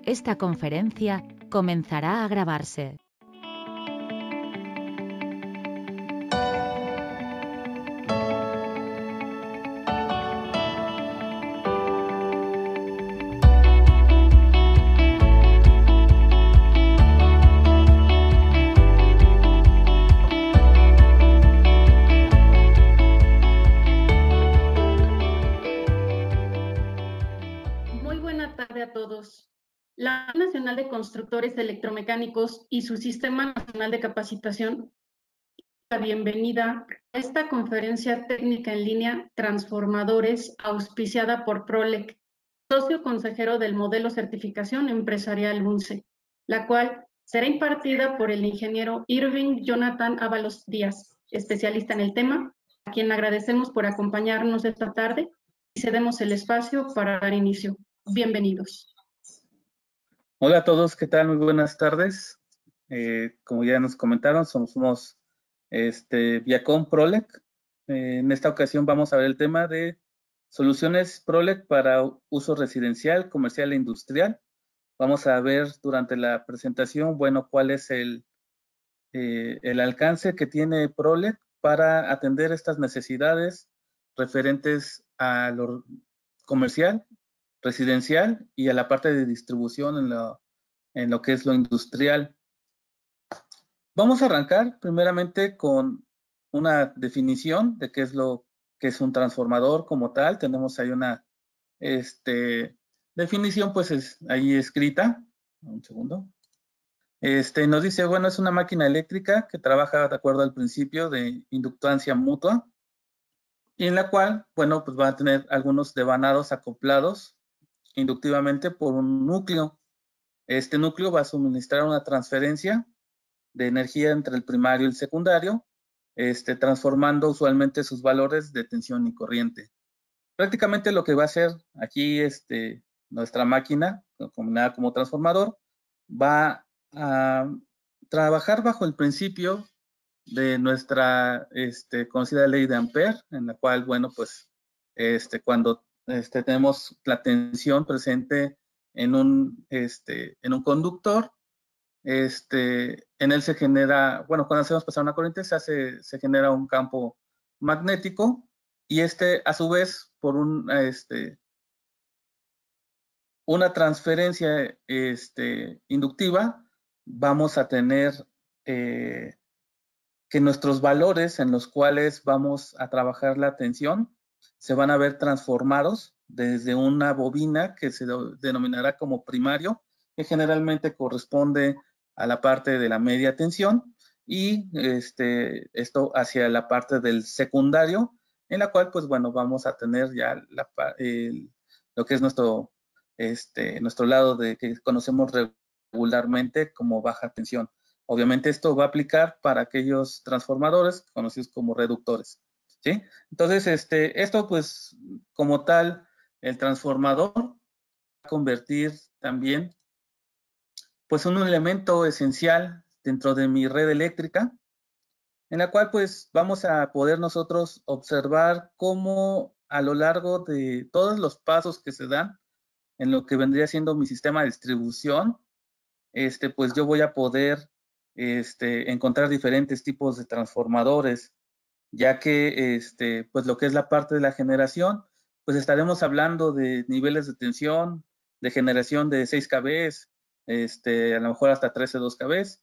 Esta conferencia comenzará a grabarse. La Nacional de Constructores Electromecánicos y su Sistema Nacional de Capacitación, la bienvenida a esta conferencia técnica en línea Transformadores, auspiciada por PROLEC, socio consejero del modelo Certificación Empresarial UNCE, la cual será impartida por el ingeniero Irving Jonathan Ábalos Díaz, especialista en el tema, a quien agradecemos por acompañarnos esta tarde y cedemos el espacio para dar inicio. Bienvenidos. Hola a todos, ¿qué tal? Muy buenas tardes. Como ya nos comentaron, somos Viacom PROLEC. En esta ocasión vamos a ver el tema de soluciones PROLEC para uso residencial, comercial e industrial. Vamos a ver durante la presentación, bueno, cuál es el alcance que tiene PROLEC para atender estas necesidades referentes a lo comercial, residencial y a la parte de distribución en lo que es lo industrial. Vamos a arrancar primeramente con una definición de qué es lo que es un transformador como tal. Tenemos ahí una definición pues ahí escrita. Un segundo. Nos dice, bueno, es una máquina eléctrica que trabaja de acuerdo al principio de inductancia mutua y en la cual, bueno, pues va a tener algunos devanados acoplados inductivamente por un núcleo. Este núcleo va a suministrar una transferencia de energía entre el primario y el secundario, transformando usualmente sus valores de tensión y corriente. Prácticamente lo que va a hacer aquí nuestra máquina, combinada como transformador, va a trabajar bajo el principio de nuestra conocida ley de Ampere, en la cual, bueno, pues cuando tenemos la tensión presente en un conductor, en él se genera, bueno, cuando hacemos pasar una corriente se genera un campo magnético y a su vez por una transferencia inductiva vamos a tener que nuestros valores en los cuales vamos a trabajar la tensión se van a ver transformados desde una bobina que se denominará como primario, que generalmente corresponde a la parte de la media tensión, y esto hacia la parte del secundario, en la cual, pues bueno, vamos a tener ya lo que es nuestro lado que conocemos regularmente como baja tensión. Obviamente esto va a aplicar para aquellos transformadores conocidos como reductores, ¿sí? Entonces, esto pues como tal, el transformador va a convertir también pues un elemento esencial dentro de mi red eléctrica, en la cual pues vamos a poder nosotros observar cómo a lo largo de todos los pasos que se dan en lo que vendría siendo mi sistema de distribución, pues yo voy a poder encontrar diferentes tipos de transformadores, ya que pues lo que es la parte de la generación, pues estaremos hablando de niveles de tensión, de generación de 6 kV, a lo mejor hasta 13,2 kV,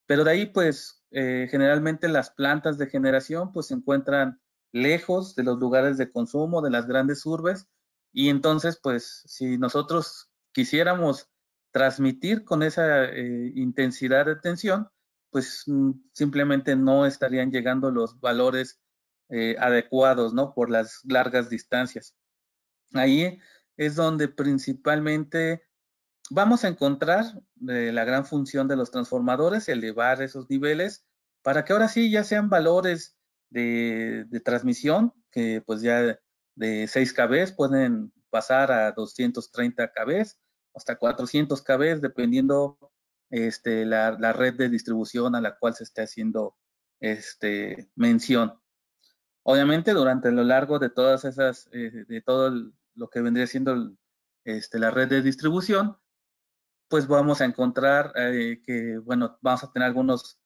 pero de ahí pues generalmente las plantas de generación pues se encuentran lejos de los lugares de consumo, de las grandes urbes, y entonces pues si nosotros quisiéramos transmitir con esa intensidad de tensión, pues simplemente no estarían llegando los valores adecuados, ¿no? Por las largas distancias. Ahí es donde principalmente vamos a encontrar la gran función de los transformadores, elevar esos niveles para que ahora sí ya sean valores de transmisión que pues ya de 6 kV pueden pasar a 230 kV hasta 400 kV dependiendo la red de distribución a la cual se esté haciendo mención. Obviamente durante lo largo de todas esas, de todo lo que vendría siendo la red de distribución, pues vamos a encontrar que, bueno, vamos a tener algunos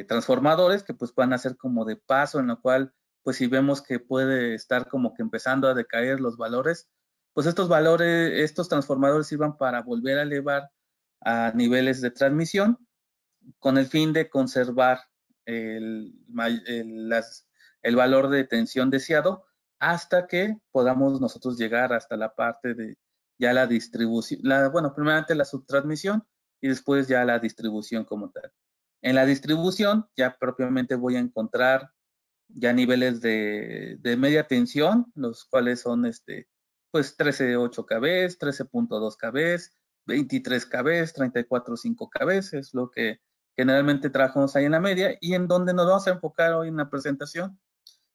transformadores que pues van a ser como de paso, en lo cual, pues si vemos que puede estar como que empezando a decaer los valores, pues estos transformadores sirvan para volver a elevar a niveles de transmisión con el fin de conservar el valor de tensión deseado hasta que podamos nosotros llegar hasta la parte de ya la distribución, bueno, primeramente la subtransmisión y después ya la distribución como tal. En la distribución ya propiamente voy a encontrar ya niveles de media tensión, los cuales son pues 13.8 kV, 13.2 kV, 23 kV, 34.5 kV, es lo que generalmente trabajamos ahí en la media y en donde nos vamos a enfocar hoy en la presentación,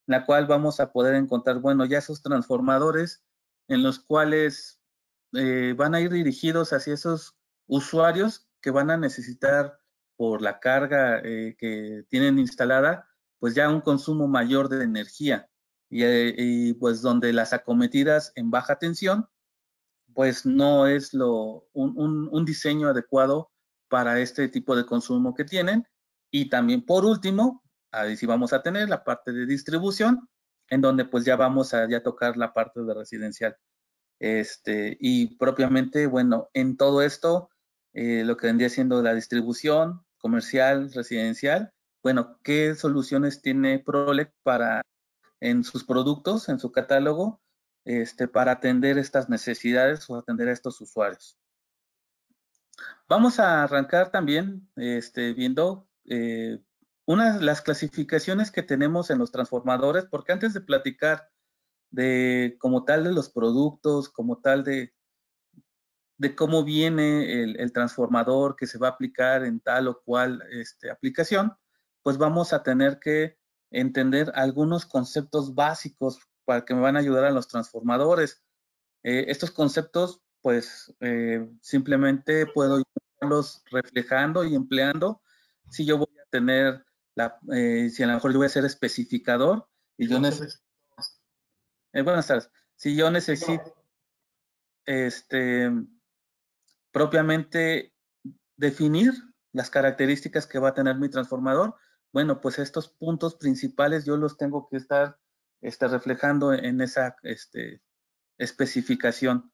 en la cual vamos a poder encontrar, bueno, ya esos transformadores en los cuales van a ir dirigidos hacia esos usuarios que van a necesitar por la carga que tienen instalada, pues ya un consumo mayor de energía y pues donde las acometidas en baja tensión, pues no es un diseño adecuado para este tipo de consumo que tienen. Y también por último, ahí sí vamos a tener la parte de distribución, en donde pues ya vamos a ya tocar la parte de residencial. Y propiamente, bueno, en todo esto, lo que vendría siendo la distribución comercial, residencial, bueno, ¿qué soluciones tiene Prolec en sus productos, en su catálogo, para atender estas necesidades o atender a estos usuarios? Vamos a arrancar también viendo las clasificaciones que tenemos en los transformadores, porque antes de platicar de como tal de los productos, como tal de cómo viene el transformador que se va a aplicar en tal o cual aplicación, pues vamos a tener que entender algunos conceptos básicos para que me van a ayudar a los transformadores. Estos conceptos, pues simplemente puedo irlos reflejando y empleando si yo voy a tener, si a lo mejor yo voy a ser especificador y yo necesito, buenas tardes, si yo necesito, propiamente definir las características que va a tener mi transformador, bueno, pues estos puntos principales yo los tengo que estar reflejando en esa especificación.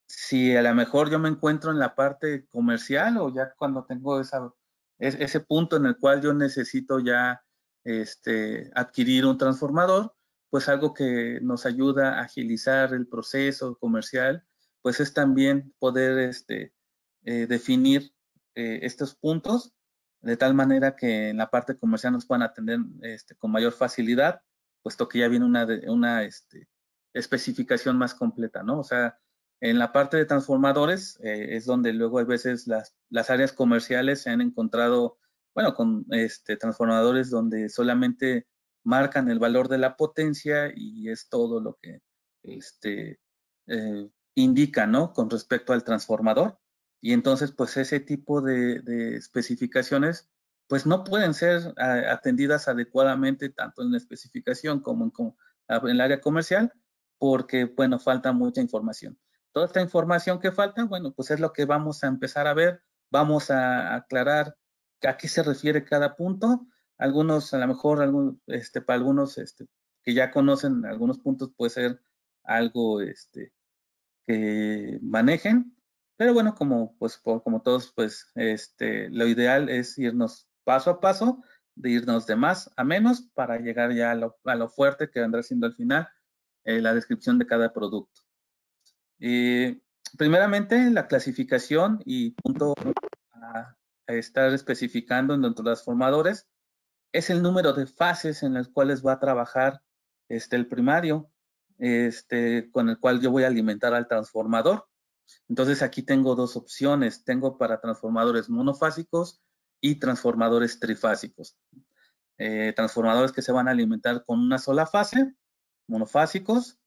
Si a lo mejor yo me encuentro en la parte comercial o ya cuando tengo ese punto en el cual yo necesito ya adquirir un transformador, pues algo que nos ayuda a agilizar el proceso comercial, pues es también poder definir estos puntos de tal manera que en la parte comercial nos puedan atender con mayor facilidad, puesto que ya viene una especificación más completa, ¿no? O sea, en la parte de transformadores es donde luego a veces las áreas comerciales se han encontrado, bueno, con transformadores donde solamente marcan el valor de la potencia y es todo lo que indica, ¿no? Con respecto al transformador. Y entonces, pues ese tipo de especificaciones, pues no pueden ser atendidas adecuadamente tanto en la especificación como en el área comercial, porque, bueno, falta mucha información. Toda esta información que falta, bueno, pues es lo que vamos a empezar a ver, vamos a aclarar a qué se refiere cada punto. Algunos, a lo mejor, para algunos que ya conocen algunos puntos puede ser algo que manejen, pero bueno, como todos, pues lo ideal es irnos paso a paso, de irnos de más a menos para llegar ya a lo fuerte que vendrá siendo al final la descripción de cada producto. Primeramente, la clasificación y punto a estar especificando dentro de los transformadores es el número de fases en las cuales va a trabajar el primario, con el cual yo voy a alimentar al transformador. Entonces aquí tengo dos opciones, tengo para transformadores monofásicos y transformadores trifásicos. Transformadores que se van a alimentar con una sola fase, monofásicos,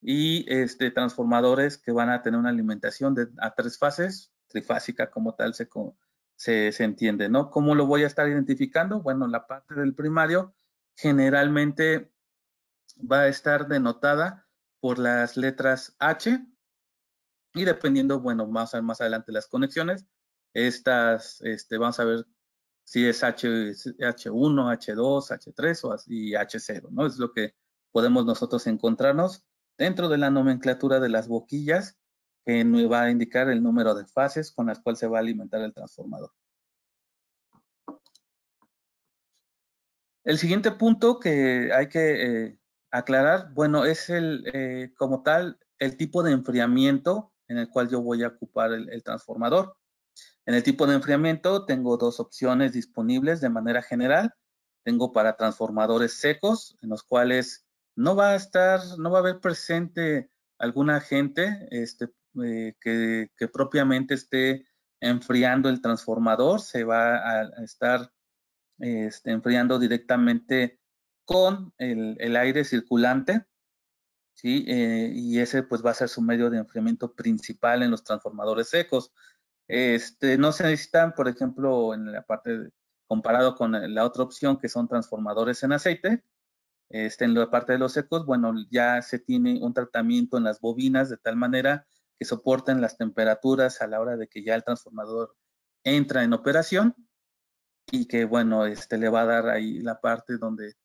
y transformadores que van a tener una alimentación a 3 fases, trifásica como tal se entiende, ¿no? ¿Cómo lo voy a estar identificando? Bueno, la parte del primario generalmente va a estar denotada por las letras H Y dependiendo, bueno, más adelante las conexiones, estas, vamos a ver si es H1, H2, H3 o así H0, ¿no? Es lo que podemos nosotros encontrarnos dentro de la nomenclatura de las boquillas que nos va a indicar el número de fases con las cuales se va a alimentar el transformador. El siguiente punto que hay que aclarar, bueno, es como tal, el tipo de enfriamiento en el cual yo voy a ocupar el transformador. En el tipo de enfriamiento tengo dos opciones disponibles de manera general. Tengo para transformadores secos, en los cuales no va a haber presente algún agente que propiamente esté enfriando el transformador. Se va a estar enfriando directamente con el aire circulante, ¿sí? Y ese pues va a ser su medio de enfriamiento principal en los transformadores secos. No se necesitan, por ejemplo, en la parte comparado con la otra opción que son transformadores en aceite, en la parte de los secos, bueno, ya se tiene un tratamiento en las bobinas de tal manera que soporten las temperaturas a la hora de que ya el transformador entra en operación y que, bueno, le va a dar ahí la parte donde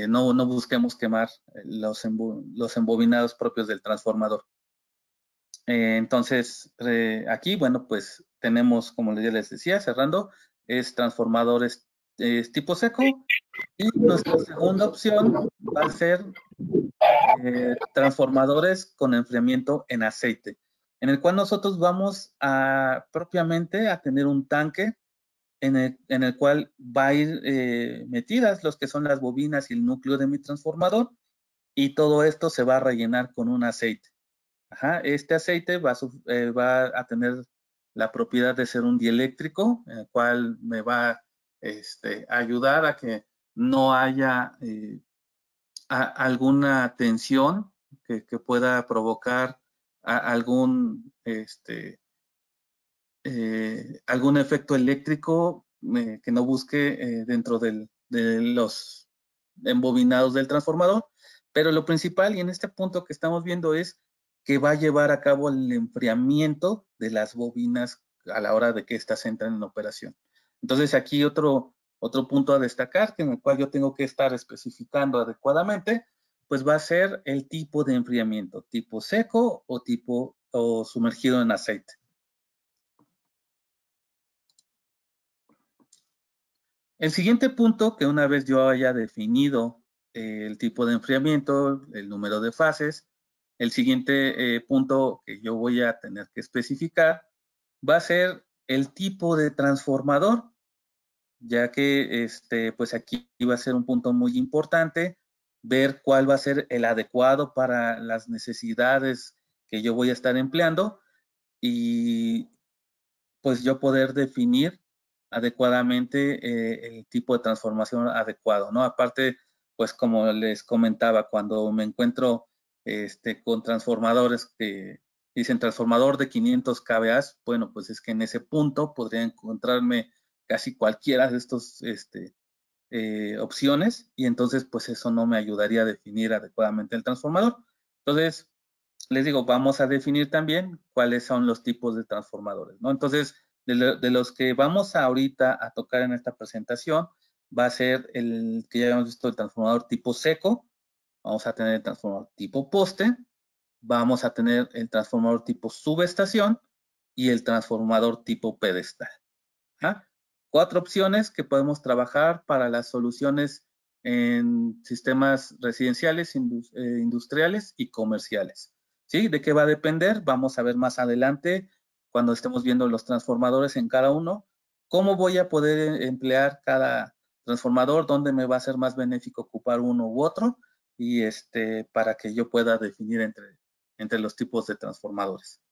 no busquemos quemar los embobinados propios del transformador. Entonces, aquí, bueno, pues tenemos, como ya les decía, cerrando, es transformadores tipo seco. Y nuestra segunda opción va a ser transformadores con enfriamiento en aceite, en el cual nosotros vamos a propiamente a tener un tanque en el cual va a ir metidas los que son las bobinas y el núcleo de mi transformador, y todo esto se va a rellenar con un aceite. Ajá, este aceite va a tener la propiedad de ser un dieléctrico, el cual me va a ayudar a que no haya alguna tensión que pueda provocar algún efecto eléctrico que no busque dentro de los embobinados del transformador. Pero lo principal, y en este punto que estamos viendo, es que va a llevar a cabo el enfriamiento de las bobinas a la hora de que éstas entran en operación. Entonces, aquí otro punto a destacar, en el cual yo tengo que estar especificando adecuadamente, pues va a ser el tipo de enfriamiento, tipo seco o sumergido en aceite. El siguiente punto, que una vez yo haya definido el tipo de enfriamiento, el número de fases, el siguiente punto que yo voy a tener que especificar va a ser el tipo de transformador, ya que pues aquí va a ser un punto muy importante, ver cuál va a ser el adecuado para las necesidades que yo voy a estar empleando y pues yo poder definir adecuadamente el tipo de transformación adecuado, ¿no? Aparte, pues como les comentaba, cuando me encuentro con transformadores que dicen transformador de 500 kVA, bueno, pues es que en ese punto podría encontrarme casi cualquiera de estos opciones y entonces pues eso no me ayudaría a definir adecuadamente el transformador. Entonces, les digo, vamos a definir también cuáles son los tipos de transformadores, ¿no? Entonces, de los que vamos ahorita a tocar en esta presentación, va a ser el que ya habíamos visto, el transformador tipo seco, vamos a tener el transformador tipo poste, vamos a tener el transformador tipo subestación y el transformador tipo pedestal. ¿Ah? 4 opciones que podemos trabajar para las soluciones en sistemas residenciales, industriales y comerciales. ¿Sí? ¿De qué va a depender? Vamos a ver más adelante, cuando estemos viendo los transformadores en cada uno, cómo voy a poder emplear cada transformador, dónde me va a ser más benéfico ocupar uno u otro, y para que yo pueda definir entre los tipos de transformadores.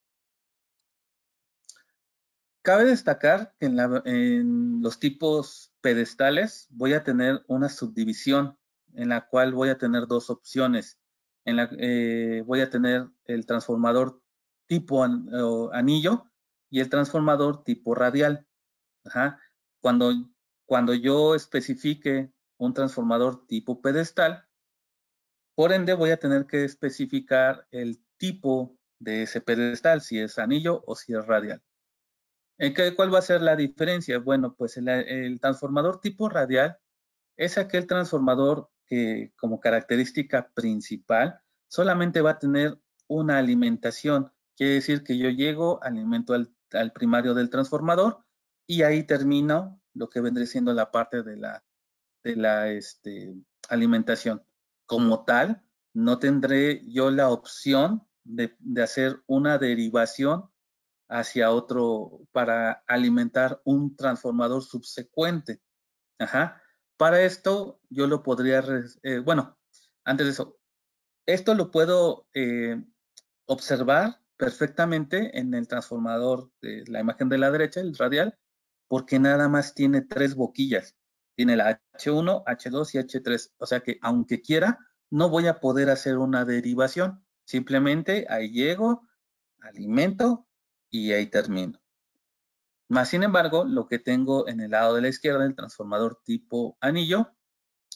Cabe destacar que en los tipos pedestales voy a tener una subdivisión en la cual voy a tener dos opciones. Voy a tener el transformador tipo anillo y el transformador tipo radial. Ajá. Cuando yo especifique un transformador tipo pedestal, por ende voy a tener que especificar el tipo de ese pedestal, si es anillo o si es radial. ¿Cuál va a ser la diferencia? Bueno, pues el transformador tipo radial es aquel transformador que como característica principal solamente va a tener una alimentación. Quiere decir que yo llego, alimento al primario del transformador y ahí termino lo que vendría siendo la parte de la alimentación. Como tal, no tendré yo la opción de hacer una derivación hacia otro para alimentar un transformador subsecuente. Ajá. Para esto yo lo podría, bueno, antes de eso, esto lo puedo observar perfectamente en el transformador de la imagen de la derecha, el radial, porque nada más tiene 3 boquillas. Tiene la H1, H2 y H3. O sea que aunque quiera, no voy a poder hacer una derivación. Simplemente ahí llego, alimento y ahí termino. Más sin embargo, lo que tengo en el lado de la izquierda, el transformador tipo anillo,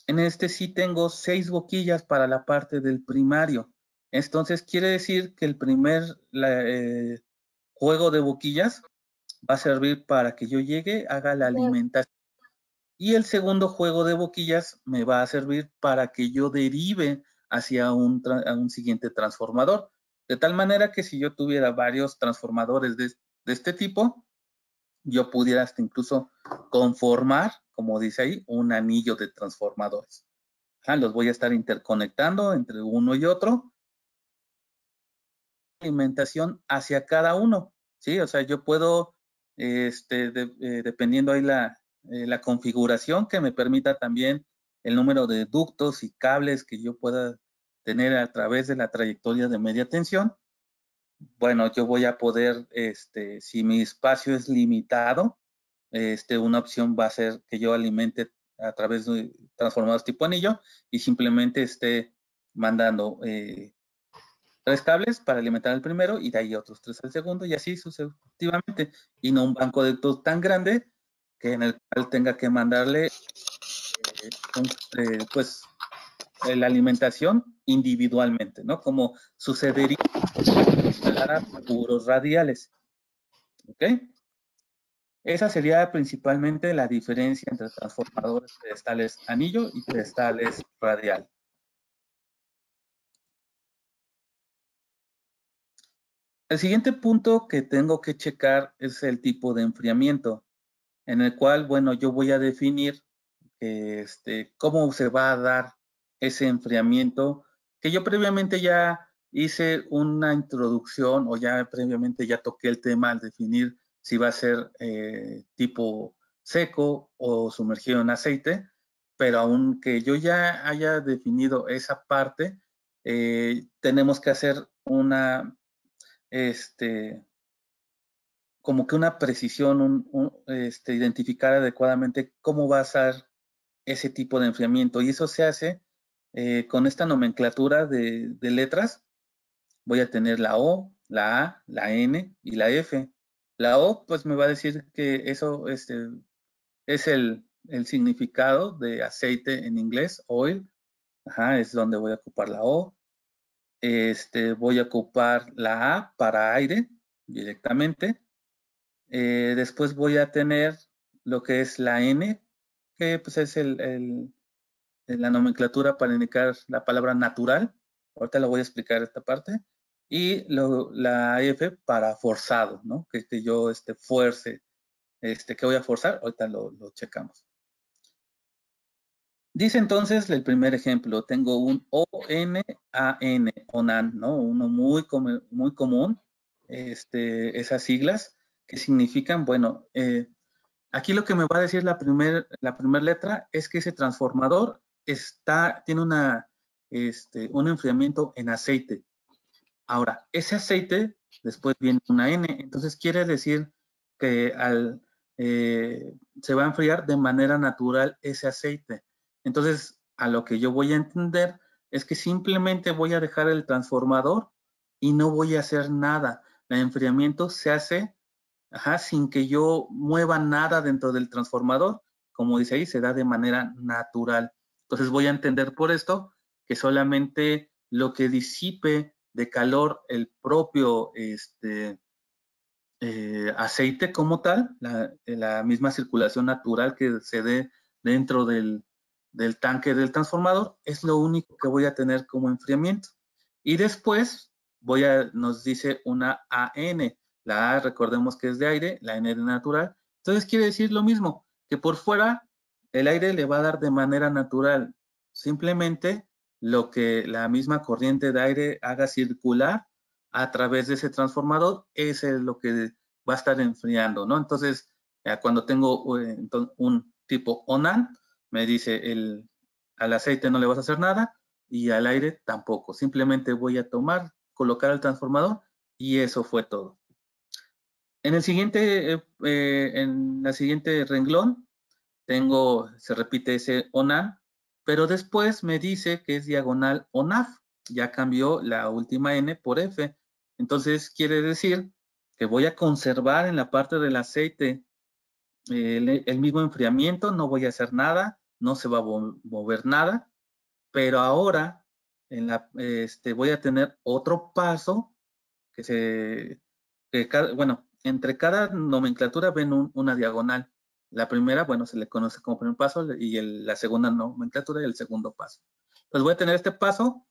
en este sí tengo 6 boquillas para la parte del primario. Entonces quiere decir que el primer juego de boquillas va a servir para que yo llegue, haga la alimentación. Y el segundo juego de boquillas me va a servir para que yo derive hacia un siguiente transformador. De tal manera que si yo tuviera varios transformadores de este tipo, yo pudiera hasta incluso conformar, como dice ahí, un anillo de transformadores. Los voy a estar interconectando entre uno y otro. Alimentación hacia cada uno, ¿sí? O sea, yo puedo, dependiendo ahí la configuración que me permita también el número de ductos y cables que yo pueda tener a través de la trayectoria de media tensión. Bueno, yo voy a poder, si mi espacio es limitado, una opción va a ser que yo alimente a través de transformadores tipo anillo y simplemente esté mandando 3 cables para alimentar el primero y de ahí otros 3 al segundo y así sucesivamente. Y no un banco de datos tan grande que en el cual tenga que mandarle pues la alimentación individualmente, ¿no? Como sucedería para puros radiales. ¿Ok? Esa sería principalmente la diferencia entre transformadores pedestales anillo y pedestales radial. El siguiente punto que tengo que checar es el tipo de enfriamiento, en el cual, bueno, yo voy a definir cómo se va a dar ese enfriamiento, que yo previamente ya hice una introducción o ya previamente ya toqué el tema al definir si va a ser tipo seco o sumergido en aceite, pero aunque yo ya haya definido esa parte, tenemos que hacer una, como que una precisión, identificar adecuadamente cómo va a ser ese tipo de enfriamiento. Y eso se hace con esta nomenclatura de letras. Voy a tener la O, la A, la N y la F. La O, pues me va a decir que eso es el significado de aceite en inglés, oil. Ajá, es donde voy a ocupar la O. Voy a ocupar la A para aire directamente. Después voy a tener lo que es la N, que pues es la nomenclatura para indicar la palabra natural. Ahorita lo voy a explicar esta parte. Y la F para forzado, ¿no? Que yo fuerce, que voy a forzar, ahorita lo checamos. Dice entonces el primer ejemplo, tengo un ONAN, ONAN, ¿no? Uno muy común, esas siglas que significan, bueno, aquí lo que me va a decir la primera letra es que ese transformador tiene un enfriamiento en aceite. Ahora, ese aceite, después viene una N, entonces quiere decir que se va a enfriar de manera natural ese aceite. Entonces, a lo que yo voy a entender es que simplemente voy a dejar el transformador y no voy a hacer nada. El enfriamiento se hace sin que yo mueva nada dentro del transformador. Como dice ahí, se da de manera natural. Entonces voy a entender por esto que solamente lo que disipe de calor el propio aceite como tal, la misma circulación natural que se dé dentro del tanque del transformador, es lo único que voy a tener como enfriamiento. Y después nos dice una AN. La A recordemos que es de aire, la N de natural. Entonces quiere decir lo mismo, que por fuera el aire le va a dar de manera natural. Simplemente lo que la misma corriente de aire haga circular a través de ese transformador, ese es lo que va a estar enfriando, ¿no? Entonces, cuando tengo un tipo ONAN, me dice al aceite no le vas a hacer nada y al aire tampoco. Simplemente voy a colocar el transformador y eso fue todo. En la siguiente renglón, se repite ese ONAN, pero después me dice que es diagonal ONAF. Ya cambió la última N por F. Entonces quiere decir que voy a conservar en la parte del aceite el mismo enfriamiento, no voy a hacer nada, no se va a mover nada, pero ahora voy a tener otro paso entre cada nomenclatura ven una diagonal. La primera, bueno, se le conoce como primer paso y la segunda nomenclatura y el segundo paso. Pues voy a tener este paso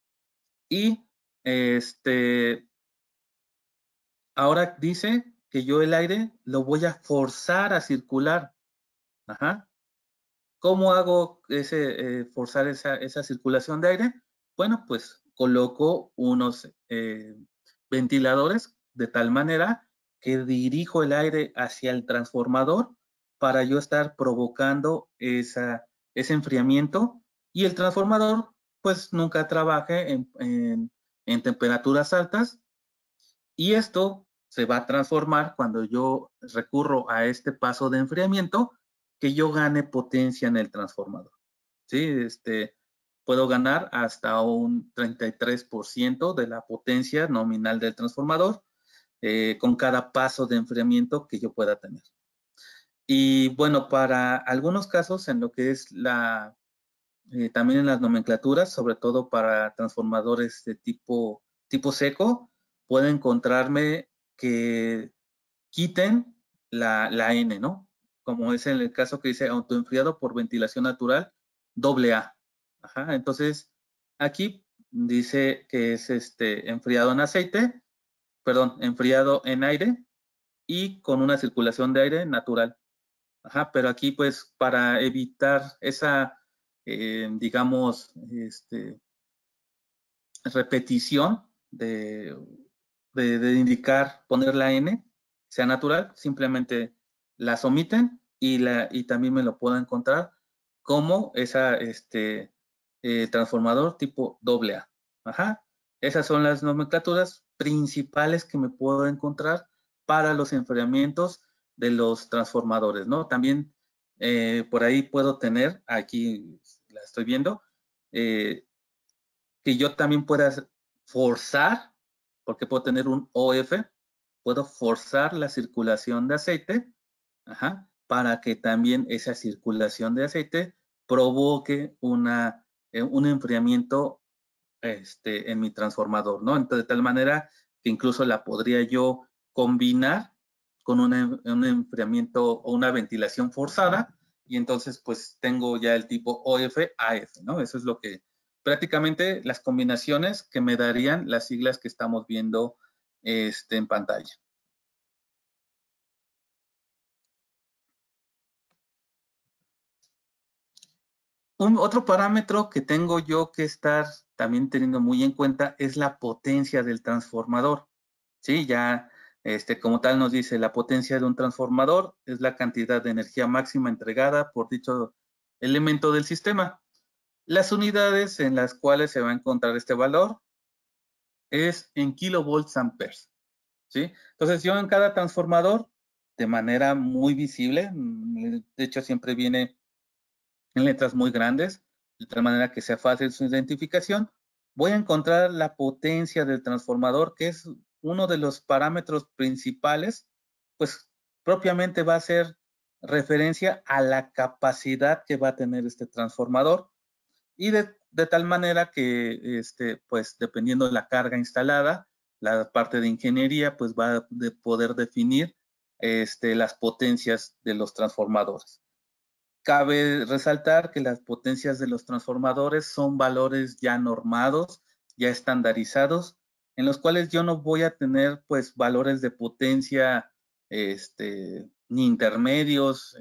y ahora dice que yo el aire lo voy a forzar a circular. Ajá. ¿Cómo hago forzar esa circulación de aire? Bueno, pues coloco unos ventiladores de tal manera que dirijo el aire hacia el transformador para yo estar provocando ese enfriamiento y el transformador pues nunca trabaje en temperaturas altas y esto se va a transformar cuando yo recurro a este paso de enfriamiento que yo gane potencia en el transformador. ¿Sí? Puedo ganar hasta un 33% de la potencia nominal del transformador con cada paso de enfriamiento que yo pueda tener. Y bueno, para algunos casos en lo que es también en las nomenclaturas, sobre todo para transformadores de tipo seco, puedo encontrarme que quiten la N, ¿no? Como es en el caso que dice autoenfriado por ventilación natural, AA. Ajá, entonces aquí dice que es enfriado en aceite, perdón, enfriado en aire y con una circulación de aire natural. Ajá, pero aquí pues para evitar esa, digamos, repetición de indicar, poner la N, sea natural, simplemente las omiten y también me lo puedo encontrar como esa transformador tipo AA. Ajá. Esas son las nomenclaturas principales que me puedo encontrar para los enfriamientos de los transformadores, ¿no? También por ahí puedo tener, aquí la estoy viendo, que yo también pueda forzar, porque puedo tener un OF, puedo forzar la circulación de aceite, ajá, para que también esa circulación de aceite provoque un enfriamiento en mi transformador, ¿no? Entonces, de tal manera que incluso la podría yo combinar con un enfriamiento o una ventilación forzada y entonces pues tengo ya el tipo OF-AF, ¿no? Eso es lo que prácticamente las combinaciones que me darían las siglas que estamos viendo en pantalla. Otro parámetro que tengo yo que estar también teniendo muy en cuenta es la potencia del transformador. Sí, ya como tal nos dice la potencia de un transformador es la cantidad de energía máxima entregada por dicho elemento del sistema. Las unidades en las cuales se va a encontrar este valor es en kilovolts amperes. ¿Sí? Entonces yo en cada transformador, de manera muy visible, de hecho siempre viene en letras muy grandes, de tal manera que sea fácil su identificación, voy a encontrar la potencia del transformador, que es uno de los parámetros principales, pues propiamente va a ser referencia a la capacidad que va a tener este transformador. Y de tal manera que, pues, dependiendo de la carga instalada, la parte de ingeniería, pues, va a poder definir las potencias de los transformadores. Cabe resaltar que las potencias de los transformadores son valores ya normados, ya estandarizados, en los cuales yo no voy a tener, pues, valores de potencia, ni intermedios,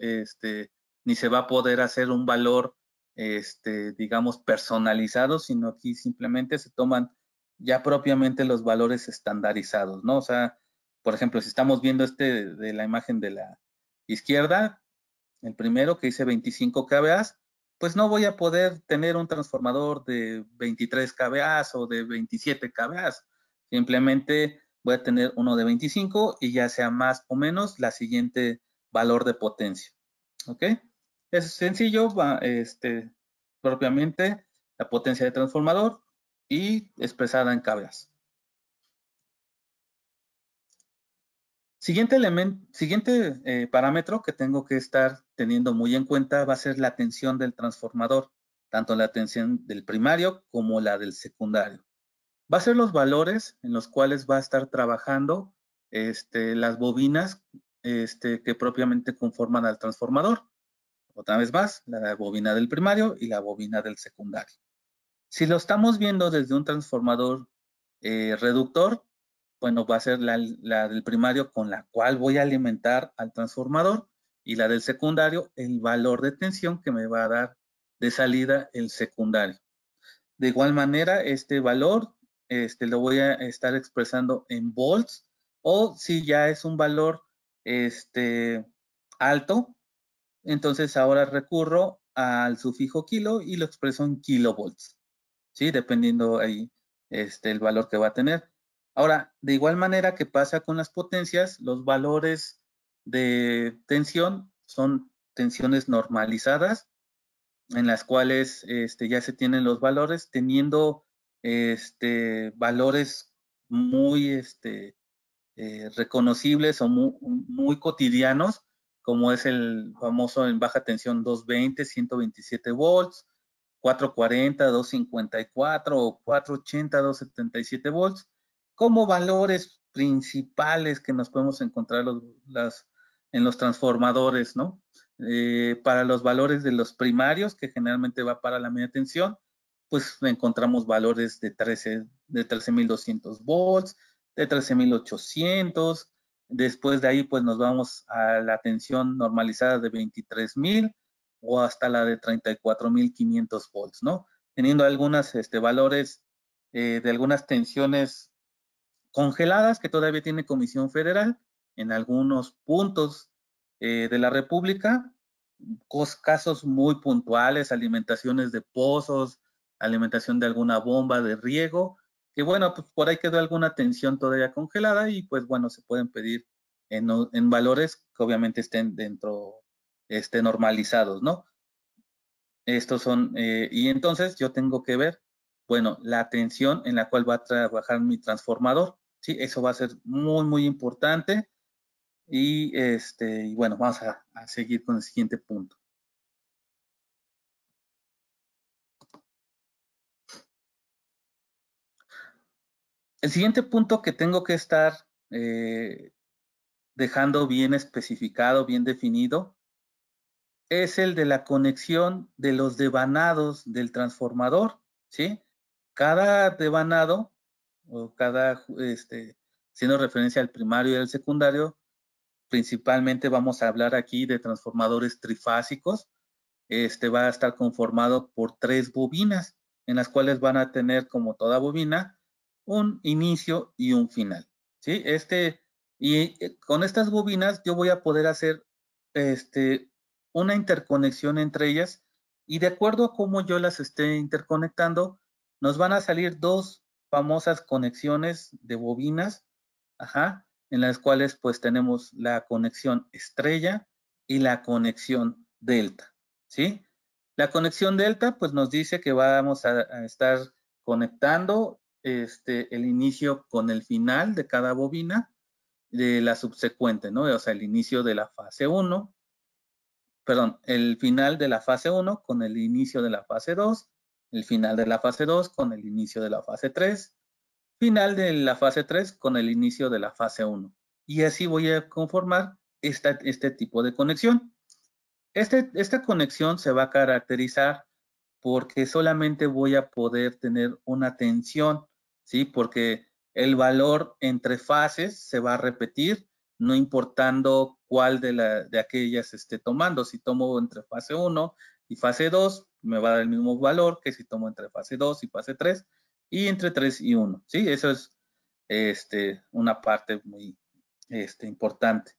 ni se va a poder hacer un valor, digamos, personalizado, sino aquí simplemente se toman ya propiamente los valores estandarizados, ¿no? O sea, por ejemplo, si estamos viendo de la imagen de la izquierda, el primero que dice 25 kVA, pues no voy a poder tener un transformador de 23 kVA o de 27 kVA. Simplemente voy a tener uno de 25 y ya sea más o menos la siguiente valor de potencia. ¿Ok? Es sencillo, propiamente la potencia de transformador y expresada en kVA. Siguiente parámetro que tengo que estar teniendo muy en cuenta va a ser la tensión del transformador, tanto la tensión del primario como la del secundario. Va a ser los valores en los cuales va a estar trabajando las bobinas que propiamente conforman al transformador. Otra vez más, la bobina del primario y la bobina del secundario. Si lo estamos viendo desde un transformador reductor, bueno, va a ser la del primario con la cual voy a alimentar al transformador y la del secundario, el valor de tensión que me va a dar de salida el secundario. De igual manera, este valor lo voy a estar expresando en volts o si ya es un valor alto, entonces ahora recurro al sufijo kilo y lo expreso en kilovolts, ¿sí? Dependiendo ahí el valor que va a tener. Ahora, de igual manera que pasa con las potencias, los valores de tensión son tensiones normalizadas, en las cuales ya se tienen los valores, teniendo valores muy reconocibles o muy cotidianos, como es el famoso en baja tensión 220, 127 volts, 440, 254 o 480, 277 volts, como valores principales que nos podemos encontrar en los transformadores, ¿no? Para los valores de los primarios, que generalmente va para la media tensión, pues encontramos valores de 13,200 volts, de 13,800. Después de ahí, pues nos vamos a la tensión normalizada de 23,000 o hasta la de 34,500 volts, ¿no? Teniendo algunos valores de algunas tensiones congeladas que todavía tiene Comisión Federal en algunos puntos de la República, casos muy puntuales, alimentaciones de pozos, alimentación de alguna bomba de riego, que bueno, pues por ahí quedó alguna tensión todavía congelada y pues bueno, se pueden pedir en valores que obviamente estén dentro, normalizados, ¿no? Estos son, y entonces yo tengo que ver, bueno, la tensión en la cual va a trabajar mi transformador, ¿sí? Eso va a ser muy, muy importante. Y bueno, vamos a seguir con el siguiente punto. El siguiente punto que tengo que estar dejando bien especificado, bien definido, es el de la conexión de los devanados del transformador, ¿sí? Cada devanado, o cada, haciendo referencia al primario y al secundario, principalmente vamos a hablar aquí de transformadores trifásicos. Va a estar conformado por 3 bobinas, en las cuales van a tener, como toda bobina, un inicio y un final, ¿sí? Y con estas bobinas yo voy a poder hacer una interconexión entre ellas y de acuerdo a cómo yo las esté interconectando, nos van a salir 2 famosas conexiones de bobinas, en las cuales pues tenemos la conexión estrella y la conexión delta, ¿sí? La conexión delta pues nos dice que vamos a estar conectando el inicio con el final de cada bobina de la subsecuente, ¿no? O sea, el inicio de la fase 1, perdón, el final de la fase 1 con el inicio de la fase 2 el final de la fase 2 con el inicio de la fase 3, final de la fase 3 con el inicio de la fase 1. Y así voy a conformar este tipo de conexión. Esta conexión se va a caracterizar porque solamente voy a poder tener una tensión, ¿sí? Porque el valor entre fases se va a repetir, no importando cuál de aquellas esté tomando. Si tomo entre fase 1 y fase 2, me va a dar el mismo valor que si tomo entre fase 2 y fase 3, y entre 3 y 1, ¿sí? Eso es una parte muy importante.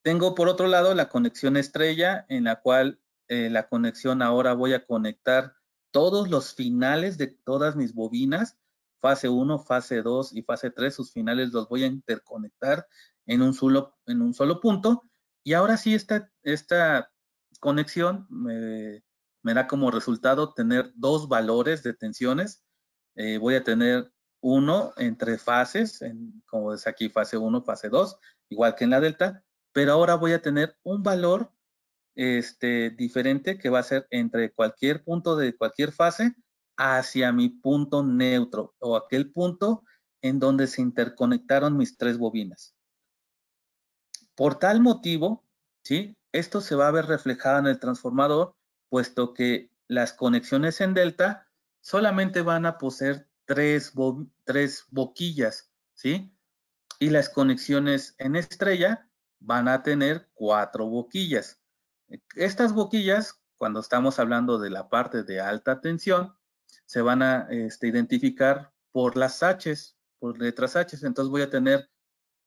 Tengo por otro lado la conexión estrella, en la cual la conexión ahora voy a conectar todos los finales de todas mis bobinas, fase 1, fase 2 y fase 3, sus finales los voy a interconectar en un solo punto. Y ahora sí esta conexión me da como resultado tener dos valores de tensiones. Voy a tener uno entre fases, como es aquí fase 1, fase 2, igual que en la delta, pero ahora voy a tener un valor diferente que va a ser entre cualquier punto de cualquier fase hacia mi punto neutro o aquel punto en donde se interconectaron mis tres bobinas. Por tal motivo, ¿sí? Esto se va a ver reflejado en el transformador, puesto que las conexiones en delta solamente van a poseer tres boquillas, ¿sí? Y las conexiones en estrella van a tener 4 boquillas. Estas boquillas, cuando estamos hablando de la parte de alta tensión, se van a identificar por las H's, por letras H's. Entonces voy a tener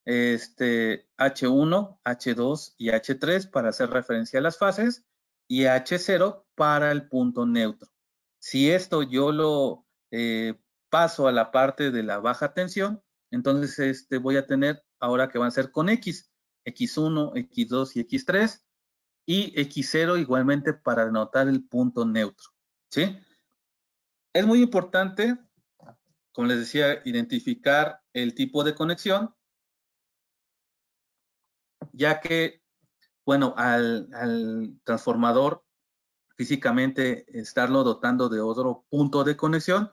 H1, H2 y H3 para hacer referencia a las fases y H0 para el punto neutro. Si esto yo lo paso a la parte de la baja tensión, entonces voy a tener ahora que van a ser con X, X1, X2 y X3, y X0 igualmente para denotar el punto neutro, ¿sí? Es muy importante, como les decía, identificar el tipo de conexión, ya que, bueno, al transformador físicamente estarlo dotando de otro punto de conexión,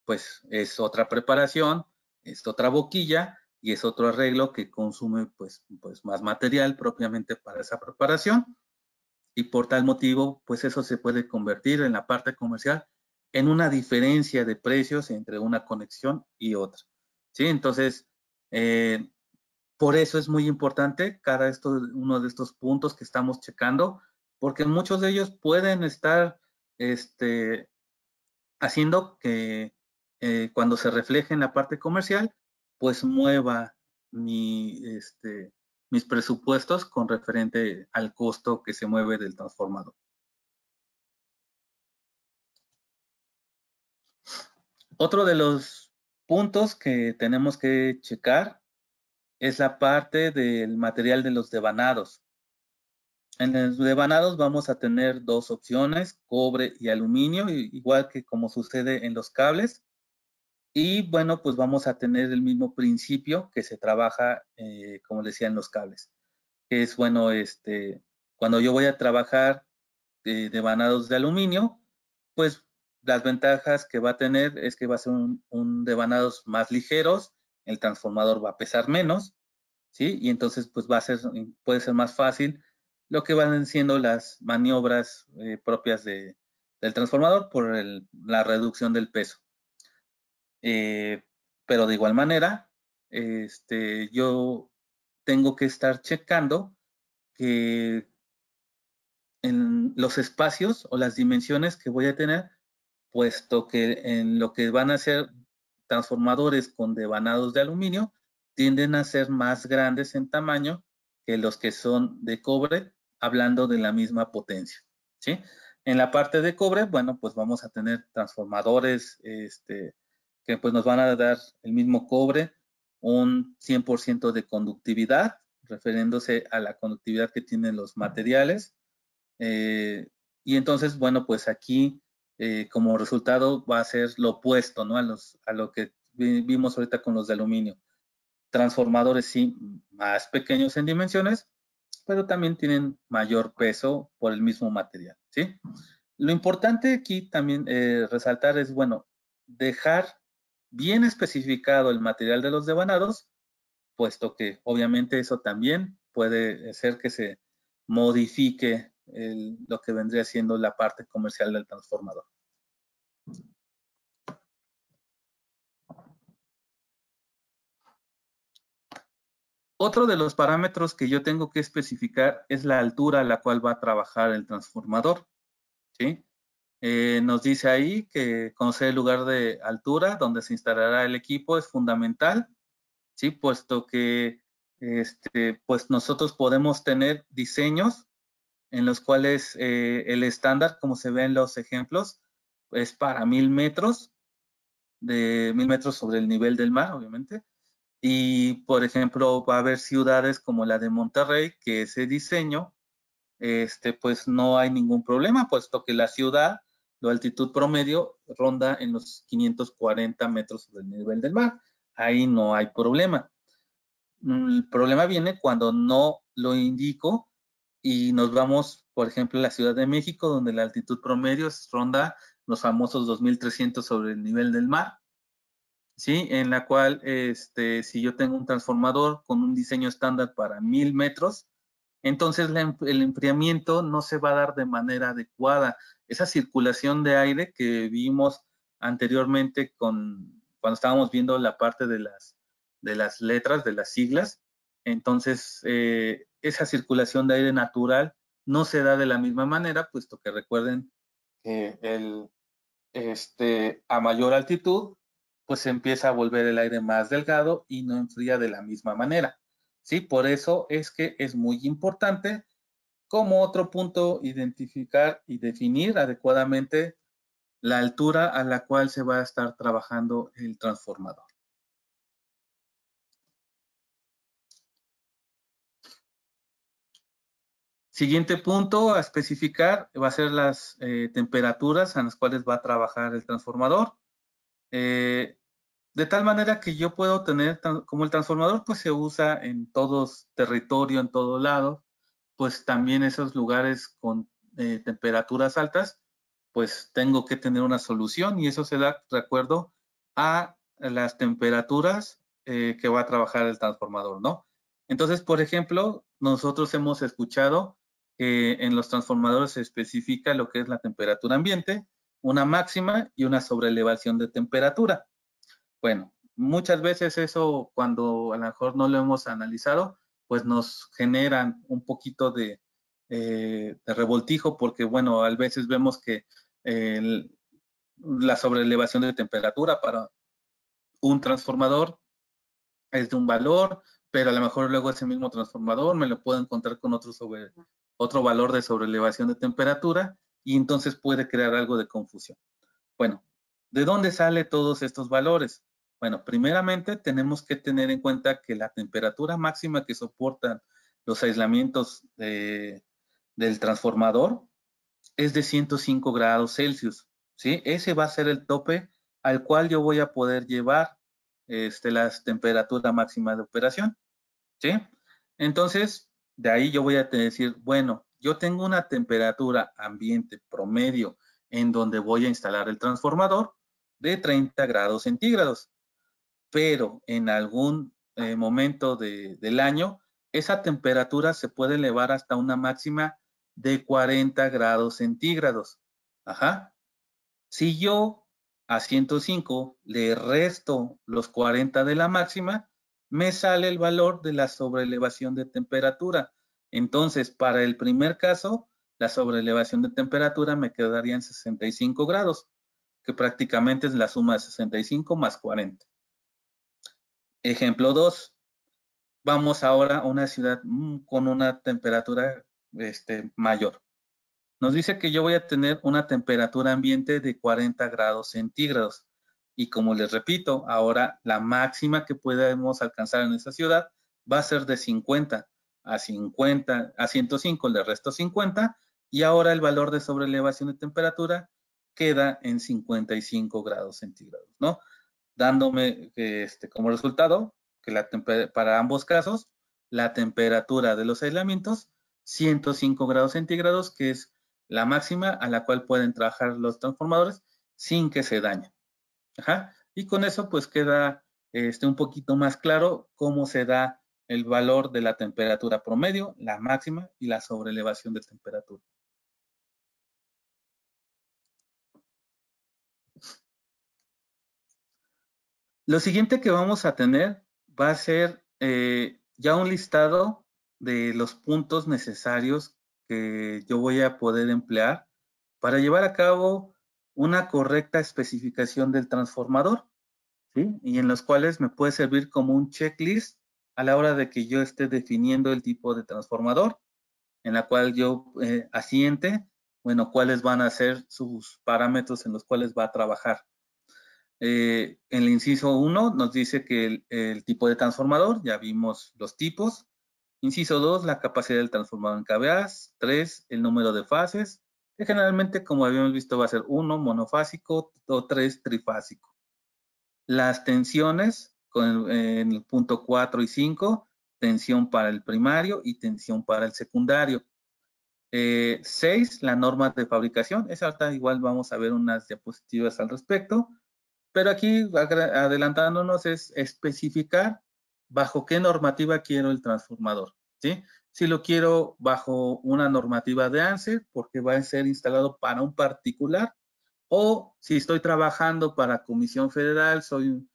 pues es otra preparación, es otra boquilla y es otro arreglo que consume pues más material propiamente para esa preparación, y por tal motivo pues eso se puede convertir en la parte comercial en una diferencia de precios entre una conexión y otra, ¿sí? Entonces por eso es muy importante uno de estos puntos que estamos checando, porque muchos de ellos pueden estar haciendo que cuando se refleje en la parte comercial, pues mueva mis presupuestos con referente al costo que se mueve del transformador. Otro de los puntos que tenemos que checar es la parte del material de los devanados. En los devanados vamos a tener dos opciones, cobre y aluminio, igual que como sucede en los cables. Y bueno, pues vamos a tener el mismo principio que se trabaja, como decía, en los cables. Que es, bueno, cuando yo voy a trabajar devanados de aluminio, pues las ventajas que va a tener es que va a ser un devanados más ligeros, el transformador va a pesar menos, ¿sí? Y entonces pues puede ser más fácil lo que van siendo las maniobras propias del transformador por la reducción del peso. Pero de igual manera, yo tengo que estar checando que en los espacios o las dimensiones que voy a tener, puesto que en lo que van a ser transformadores con devanados de aluminio, tienden a ser más grandes en tamaño que los que son de cobre, hablando de la misma potencia, ¿sí? En la parte de cobre, bueno, pues vamos a tener transformadores que pues nos van a dar el mismo cobre, un 100% de conductividad, refiriéndose a la conductividad que tienen los materiales. Y entonces, bueno, pues aquí como resultado va a ser lo opuesto, ¿no? A lo que vimos ahorita con los de aluminio. Transformadores sí, más pequeños en dimensiones, pero también tienen mayor peso por el mismo material, ¿sí? Lo importante aquí también resaltar es, bueno, dejar bien especificado el material de los devanados, puesto que obviamente eso también puede ser que se modifique lo que vendría siendo la parte comercial del transformador. Otro de los parámetros que yo tengo que especificar es la altura a la cual va a trabajar el transformador, ¿sí? Nos dice ahí que conocer el lugar de altura donde se instalará el equipo es fundamental, ¿sí? Puesto que pues nosotros podemos tener diseños en los cuales el estándar, como se ve en los ejemplos, es para 1000 metros, de 1000 metros sobre el nivel del mar, obviamente. Y, por ejemplo, va a haber ciudades como la de Monterrey, que ese diseño, pues no hay ningún problema, puesto que la ciudad, la altitud promedio, ronda en los 540 metros sobre el nivel del mar. Ahí no hay problema. El problema viene cuando no lo indico y nos vamos, por ejemplo, a la Ciudad de México, donde la altitud promedio ronda los famosos 2300 sobre el nivel del mar, ¿sí? En la cual, si yo tengo un transformador con un diseño estándar para 1000 metros, entonces el enfriamiento no se va a dar de manera adecuada. Esa circulación de aire que vimos anteriormente cuando estábamos viendo la parte de las letras, de las siglas, entonces esa circulación de aire natural no se da de la misma manera, puesto que recuerden que a mayor altitud, pues se empieza a volver el aire más delgado y no enfría de la misma manera. ¿Sí? Por eso es que es muy importante, como otro punto, identificar y definir adecuadamente la altura a la cual se va a estar trabajando el transformador. Siguiente punto a especificar va a ser las temperaturas a las cuales va a trabajar el transformador. De tal manera que yo puedo tener, como el transformador pues se usa en todos territorio, en todo lado, pues también esos lugares con temperaturas altas, pues tengo que tener una solución y eso se da de acuerdo a las temperaturas que va a trabajar el transformador, ¿no? Entonces, por ejemplo, nosotros hemos escuchado que en los transformadores se especifica lo que es la temperatura ambiente, una máxima y una sobreelevación de temperatura. Bueno, muchas veces eso, cuando a lo mejor no lo hemos analizado, pues nos generan un poquito de revoltijo, porque bueno, a veces vemos que la sobreelevación de temperatura para un transformador es de un valor, pero a lo mejor luego ese mismo transformador me lo puedo encontrar con otro valor de sobreelevación de temperatura y entonces puede crear algo de confusión. Bueno, ¿de dónde salen todos estos valores? Bueno, primeramente tenemos que tener en cuenta que la temperatura máxima que soportan los aislamientos del transformador es de 105 grados Celsius, ¿sí? Ese va a ser el tope al cual yo voy a poder llevar la temperatura máxima de operación, ¿sí? Entonces, de ahí yo voy a decir, bueno, yo tengo una temperatura ambiente promedio en donde voy a instalar el transformador de 30 grados centígrados, pero en algún momento del año, esa temperatura se puede elevar hasta una máxima de 40 grados centígrados. Ajá. Si yo a 105 le resto los 40 de la máxima, me sale el valor de la sobreelevación de temperatura. Entonces, para el primer caso, la sobreelevación de temperatura me quedaría en 65 grados, que prácticamente es la suma de 65 más 40. Ejemplo 2. Vamos ahora a una ciudad con una temperatura mayor. Nos dice que yo voy a tener una temperatura ambiente de 40 grados centígrados. Y como les repito, ahora la máxima que podemos alcanzar en esa ciudad va a ser de 50 a 105, le resto 50 y ahora el valor de sobreelevación de temperatura queda en 55 grados centígrados, ¿no? Dándome como resultado que para ambos casos la temperatura de los aislamientos 105 grados centígrados, que es la máxima a la cual pueden trabajar los transformadores sin que se dañen. Ajá. Y con eso pues queda un poquito más claro cómo se da el valor de la temperatura promedio, la máxima y la sobrelevación de temperatura. Lo siguiente que vamos a tener va a ser ya un listado de los puntos necesarios que yo voy a poder emplear para llevar a cabo una correcta especificación del transformador, ¿sí? Y en los cuales me puede servir como un checklist a la hora de que yo esté definiendo el tipo de transformador, en la cual yo asiente, bueno, cuáles van a ser sus parámetros en los cuales va a trabajar. En el inciso 1 nos dice que el tipo de transformador, ya vimos los tipos. Inciso 2, la capacidad del transformador en kVA. 3, el número de fases, que generalmente, como habíamos visto, va a ser 1 monofásico o 3 trifásico. Las tensiones, en el punto 4 y 5, tensión para el primario y tensión para el secundario. 6, la norma de fabricación. Esa ahorita igual vamos a ver unas diapositivas al respecto. Pero aquí, adelantándonos, es especificar bajo qué normativa quiero el transformador, ¿sí? Si lo quiero bajo una normativa de ANSI, porque va a ser instalado para un particular, o si estoy trabajando para Comisión Federal, soy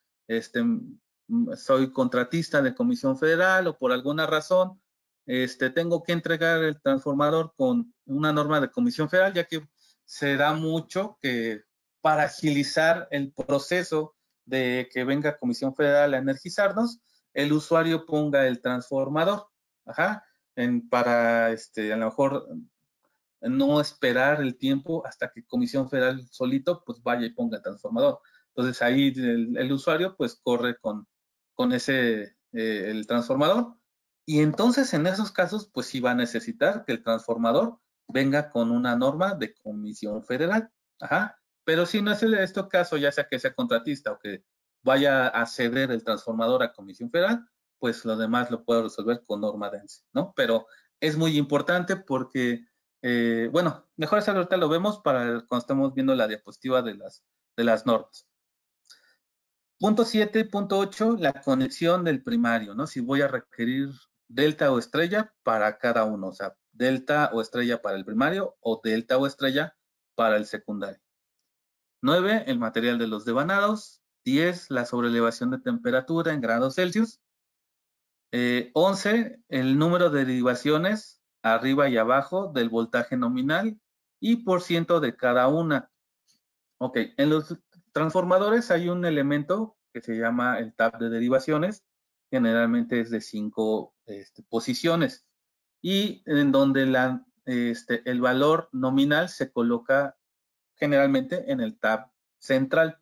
contratista de Comisión Federal, o por alguna razón tengo que entregar el transformador con una norma de Comisión Federal, ya que se da mucho que para agilizar el proceso de que venga Comisión Federal a energizarnos, el usuario ponga el transformador, para a lo mejor no esperar el tiempo hasta que Comisión Federal solito pues vaya y ponga el transformador. Entonces ahí el usuario pues corre con ese el transformador, y entonces en esos casos pues sí va a necesitar que el transformador venga con una norma de Comisión Federal. Pero si no es este caso, ya sea que sea contratista o que vaya a ceder el transformador a Comisión Federal, pues lo demás lo puedo resolver con norma de ANSI, ¿no? Pero es muy importante porque, bueno, mejor eso ahorita lo vemos para cuando estamos viendo la diapositiva de las normas. Punto 7 y punto 8, la conexión del primario, ¿no? Si voy a requerir delta o estrella para cada uno, o sea, delta o estrella para el primario o delta o estrella para el secundario. 9, el material de los devanados. 10, la sobrelevación de temperatura en grados Celsius. 11, el número de derivaciones arriba y abajo del voltaje nominal y por ciento de cada una. Ok, en los transformadores hay un elemento que se llama el tab de derivaciones, generalmente es de 5 posiciones, y en donde el valor nominal se coloca generalmente en el tab central,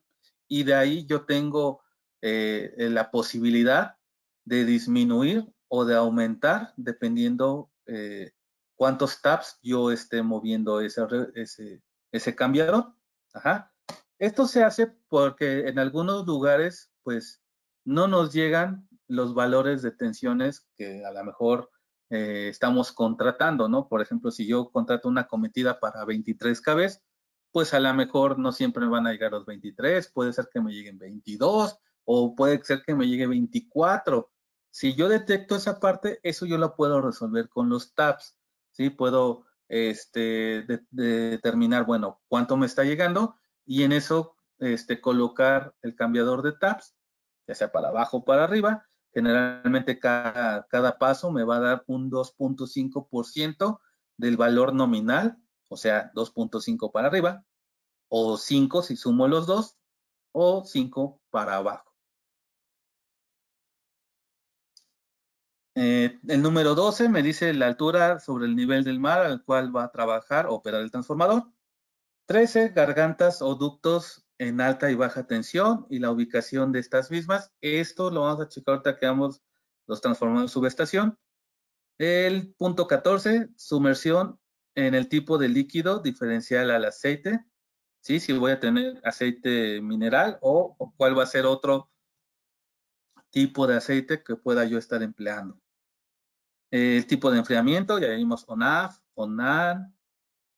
y de ahí yo tengo la posibilidad de disminuir o de aumentar dependiendo cuántos tabs yo esté moviendo ese cambiador. Esto se hace porque en algunos lugares pues no nos llegan los valores de tensiones que a lo mejor estamos contratando, ¿no? Por ejemplo, si yo contrato una cometida para 23 kV, pues a lo mejor no siempre me van a llegar los 23, puede ser que me lleguen 22 o puede ser que me llegue 24. Si yo detecto esa parte, eso yo lo puedo resolver con los tabs, ¿sí? Puedo determinar, bueno, cuánto me está llegando y en eso colocar el cambiador de tabs, ya sea para abajo o para arriba. Generalmente cada paso me va a dar un 2.5% del valor nominal, o sea, 2.5 para arriba, o 5 si sumo los dos, o 5 para abajo. El número 12 me dice la altura sobre el nivel del mar al cual va a trabajar o operar el transformador. 13, gargantas o ductos en alta y baja tensión y la ubicación de estas mismas. Esto lo vamos a checar ahorita que veamos los transformadores de subestación. El punto 14, sumersión en el tipo de líquido diferencial al aceite. ¿Sí? Si voy a tener aceite mineral o cuál va a ser otro tipo de aceite que pueda yo estar empleando. El tipo de enfriamiento, ya vimos ONAF, ONAN,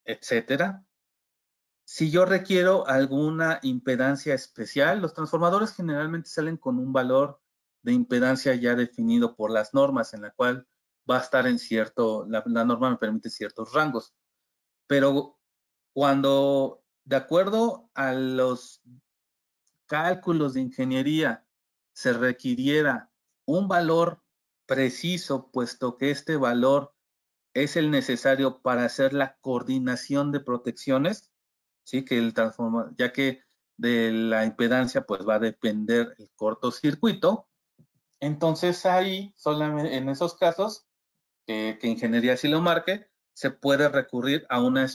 etcétera. Si yo requiero alguna impedancia especial, los transformadores generalmente salen con un valor de impedancia ya definido por las normas, en la cual va a estar en cierto, la norma me permite ciertos rangos. Pero cuando, de acuerdo a los cálculos de ingeniería, se requiriera un valor preciso, puesto que este valor es el necesario para hacer la coordinación de protecciones, ¿sí? Que el transformador, ya que de la impedancia pues va a depender el cortocircuito. Entonces ahí, solamente en esos casos, que ingeniería sí lo marque, se puede recurrir a una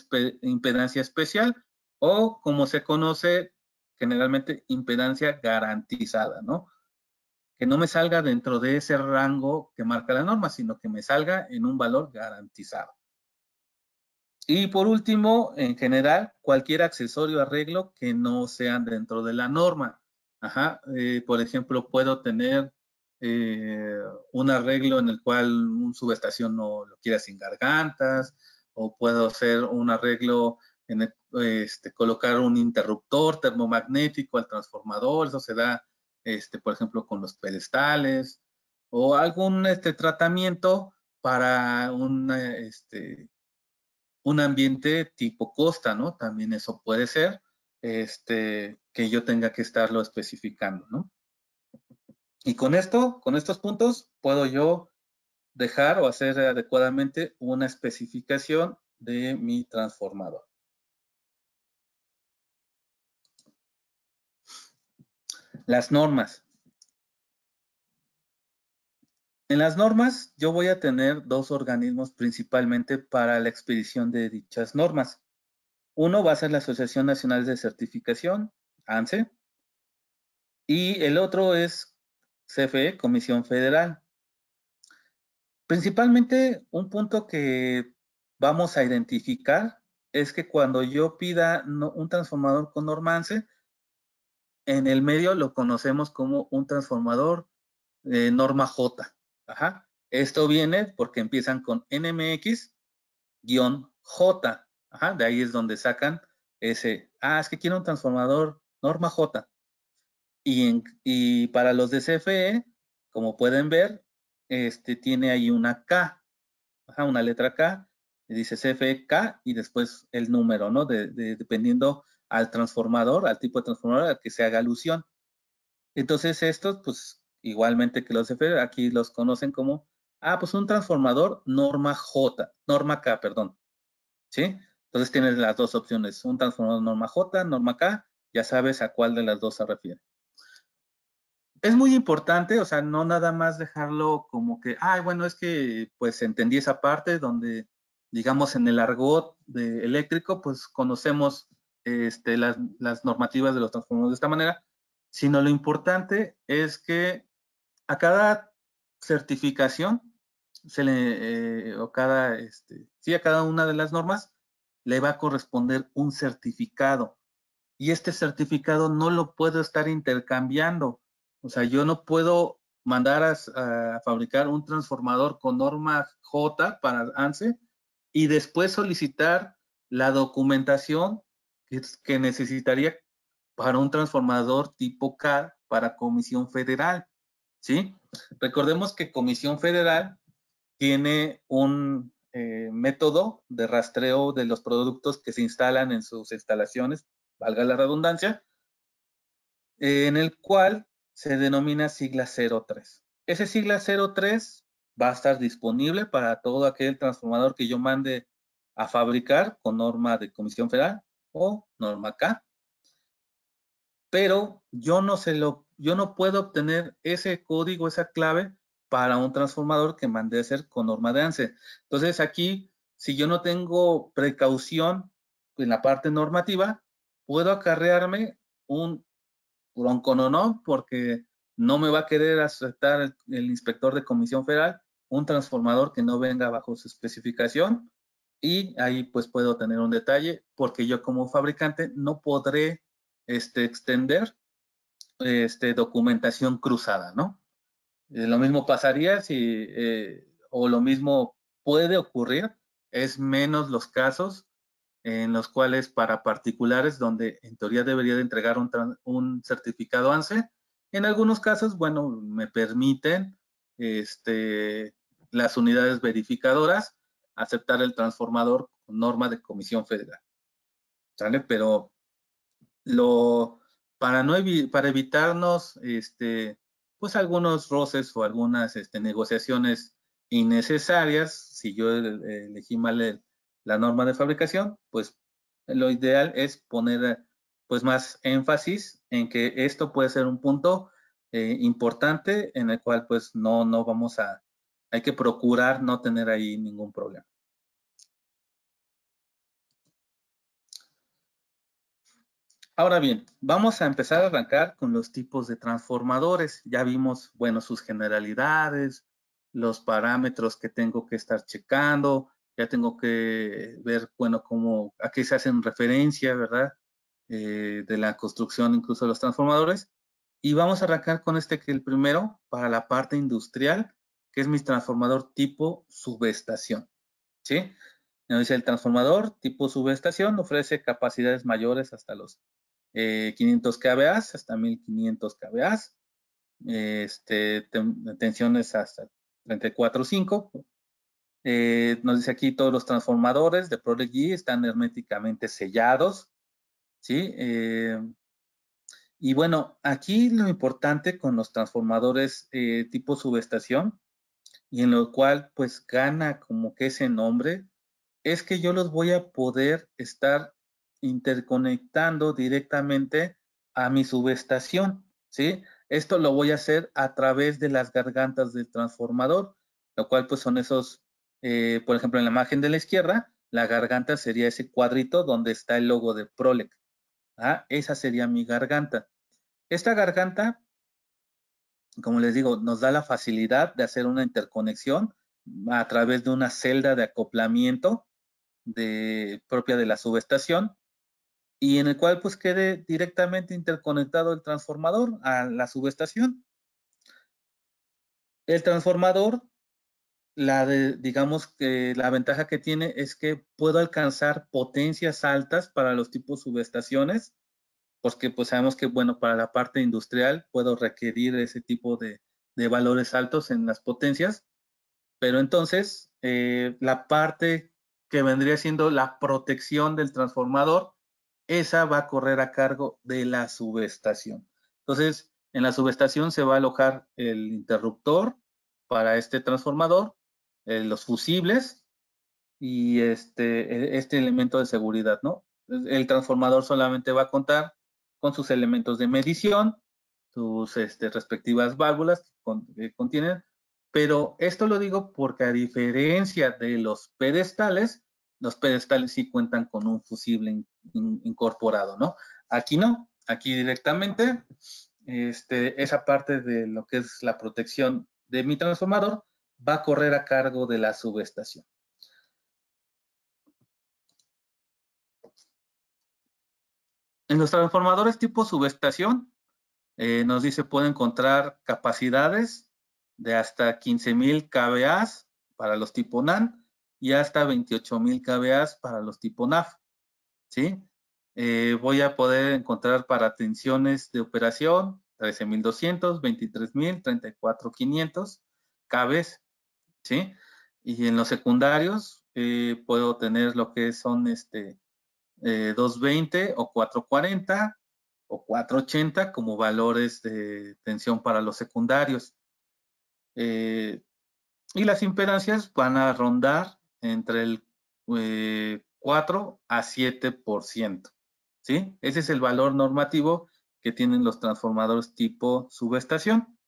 impedancia especial o, como se conoce generalmente, impedancia garantizada, ¿no? Que no me salga dentro de ese rango que marca la norma, sino que me salga en un valor garantizado. Y por último, en general, cualquier accesorio o arreglo que no sean dentro de la norma. Por ejemplo, puedo tener un arreglo en el cual un subestación no lo quiera sin gargantas, o puedo hacer un arreglo en el, colocar un interruptor termomagnético al transformador. Eso se da, por ejemplo, con los pedestales, o algún tratamiento para un ambiente tipo costa, ¿no? También eso puede ser, que yo tenga que estarlo especificando, ¿no? Y con esto, con estos puntos, puedo yo dejar o hacer adecuadamente una especificación de mi transformador. Las normas. En las normas, yo voy a tener dos organismos principalmente para la expedición de dichas normas. Uno va a ser la Asociación Nacional de Certificación, ANSE, y el otro es CFE, Comisión Federal. Principalmente, un punto que vamos a identificar es que cuando yo pida un transformador con norma ANSE, en el medio lo conocemos como un transformador norma J. Esto viene porque empiezan con NMX-J. De ahí es donde sacan ese, es que quiero un transformador norma J. Y para los de CFE, como pueden ver, tiene ahí una K, una letra K, y dice CFE K y después el número, ¿no? Dependiendo al transformador, al tipo de transformador al que se haga alusión. Entonces estos, pues igualmente que los CFE, aquí los conocen como, pues un transformador norma J, norma K, perdón, ¿sí? Entonces tienes las dos opciones, un transformador norma J, norma K, ya sabes a cuál de las dos se refiere. Es muy importante, o sea, no nada más dejarlo como que, bueno, es que pues entendí esa parte donde, digamos, en el argot eléctrico, pues conocemos las normativas de los transformadores de esta manera, sino lo importante es que a cada certificación a cada una de las normas le va a corresponder un certificado. Y este certificado no lo puedo estar intercambiando. O sea, yo no puedo mandar a fabricar un transformador con norma J para ANSE y después solicitar la documentación que necesitaría para un transformador tipo K para Comisión Federal, ¿sí? Recordemos que Comisión Federal tiene un método de rastreo de los productos que se instalan en sus instalaciones, valga la redundancia, en el cual se denomina sigla 03. Ese sigla 03 va a estar disponible para todo aquel transformador que yo mande a fabricar con norma de Comisión Federal o norma K. Pero yo no puedo obtener ese código, esa clave para un transformador que mandé a hacer con norma de ANSE. Entonces aquí, si yo no tengo precaución en la parte normativa, puedo acarrearme un broncononó porque no me va a querer aceptar el inspector de Comisión Federal un transformador que no venga bajo su especificación, y ahí pues puedo tener un detalle porque yo como fabricante no podré extender documentación cruzada, ¿no? Lo mismo pasaría o lo mismo puede ocurrir, es menos los casos en los cuales para particulares, donde en teoría debería de entregar un certificado ANSE, en algunos casos, bueno, me permiten las unidades verificadoras aceptar el transformador con norma de Comisión Federal, ¿sale? Pero para evitarnos pues algunos roces o algunas negociaciones innecesarias, si yo elegí mal la norma de fabricación, pues lo ideal es poner pues más énfasis en que esto puede ser un punto importante en el cual pues no vamos hay que procurar no tener ahí ningún problema. Ahora bien, vamos a empezar a arrancar con los tipos de transformadores. Ya vimos, bueno, sus generalidades, los parámetros que tengo que estar checando, ya tengo que ver, bueno, a qué se hacen referencia, ¿verdad? De la construcción incluso de los transformadores. Y vamos a arrancar con que es el primero, para la parte industrial, que es mi transformador tipo subestación, ¿sí? Nos dice el transformador tipo subestación ofrece capacidades mayores hasta los 500 kVA hasta 1500 kVA, tensiones hasta 34.5. Nos dice aquí todos los transformadores de ProLeg están herméticamente sellados, ¿sí? Y bueno, aquí lo importante con los transformadores tipo subestación, y en lo cual pues gana como que ese nombre, es que yo los voy a poder estar interconectando directamente a mi subestación, ¿sí? Esto lo voy a hacer a través de las gargantas del transformador, lo cual pues son esos, por ejemplo, en la imagen de la izquierda, la garganta sería ese cuadrito donde está el logo de Prolec. ¿Ah? Esa sería mi garganta. Esta garganta, como les digo, nos da la facilidad de hacer una interconexión a través de una celda de acoplamiento propia de la subestación, y en el cual pues quede directamente interconectado el transformador a la subestación. El transformador, digamos que la ventaja que tiene es que puedo alcanzar potencias altas para los tipos subestaciones, porque pues sabemos que, bueno, para la parte industrial puedo requerir ese tipo de valores altos en las potencias, pero entonces la parte que vendría siendo la protección del transformador, esa va a correr a cargo de la subestación. Entonces, en la subestación se va a alojar el interruptor para este transformador, los fusibles y este elemento de seguridad, ¿no? El transformador solamente va a contar con sus elementos de medición, sus respectivas válvulas que contienen, pero esto lo digo porque a diferencia de los pedestales sí cuentan con un fusible incorporado, ¿no? Aquí no, aquí directamente esa parte de lo que es la protección de mi transformador va a correr a cargo de la subestación. En los transformadores tipo subestación, nos dice puede encontrar capacidades de hasta 15,000 kVA para los tipo NAN y hasta 28,000 kVA para los tipo NAF, ¿sí? Voy a poder encontrar para tensiones de operación 13,200, 23,000, 34,500 kV, ¿sí? Y en los secundarios puedo tener lo que son 220 o 440 o 480 como valores de tensión para los secundarios. Y las impedancias van a rondar entre el 4 a 7%, ¿sí? Ese es el valor normativo que tienen los transformadores tipo subestación.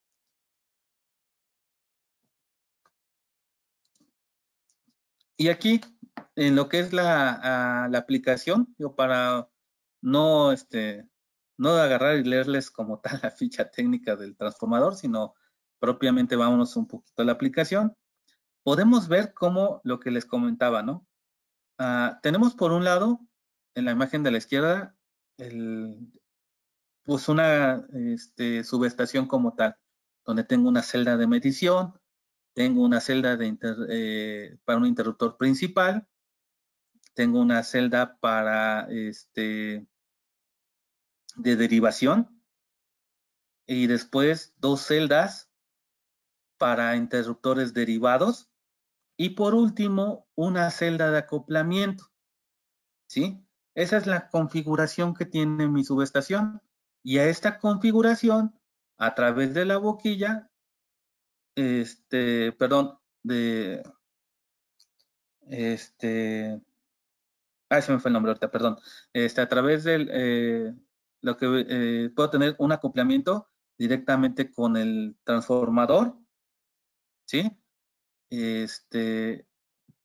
Y aquí, en lo que es la aplicación, para no, no agarrar y leerles como tal la ficha técnica del transformador, sino propiamente vámonos un poquito a la aplicación. Podemos ver cómo lo que les comentaba, ¿no? Tenemos por un lado, en la imagen de la izquierda, pues una subestación como tal, donde tengo una celda de medición, tengo una celda para un interruptor principal, tengo una celda para de derivación y después 2 celdas para interruptores derivados y por último una celda de acoplamiento, ¿sí? Esa es la configuración que tiene mi subestación y a esta configuración a través de la boquilla, perdón, se me fue el nombre ahorita, perdón. A través del, lo que puedo tener un acoplamiento directamente con el transformador, ¿sí?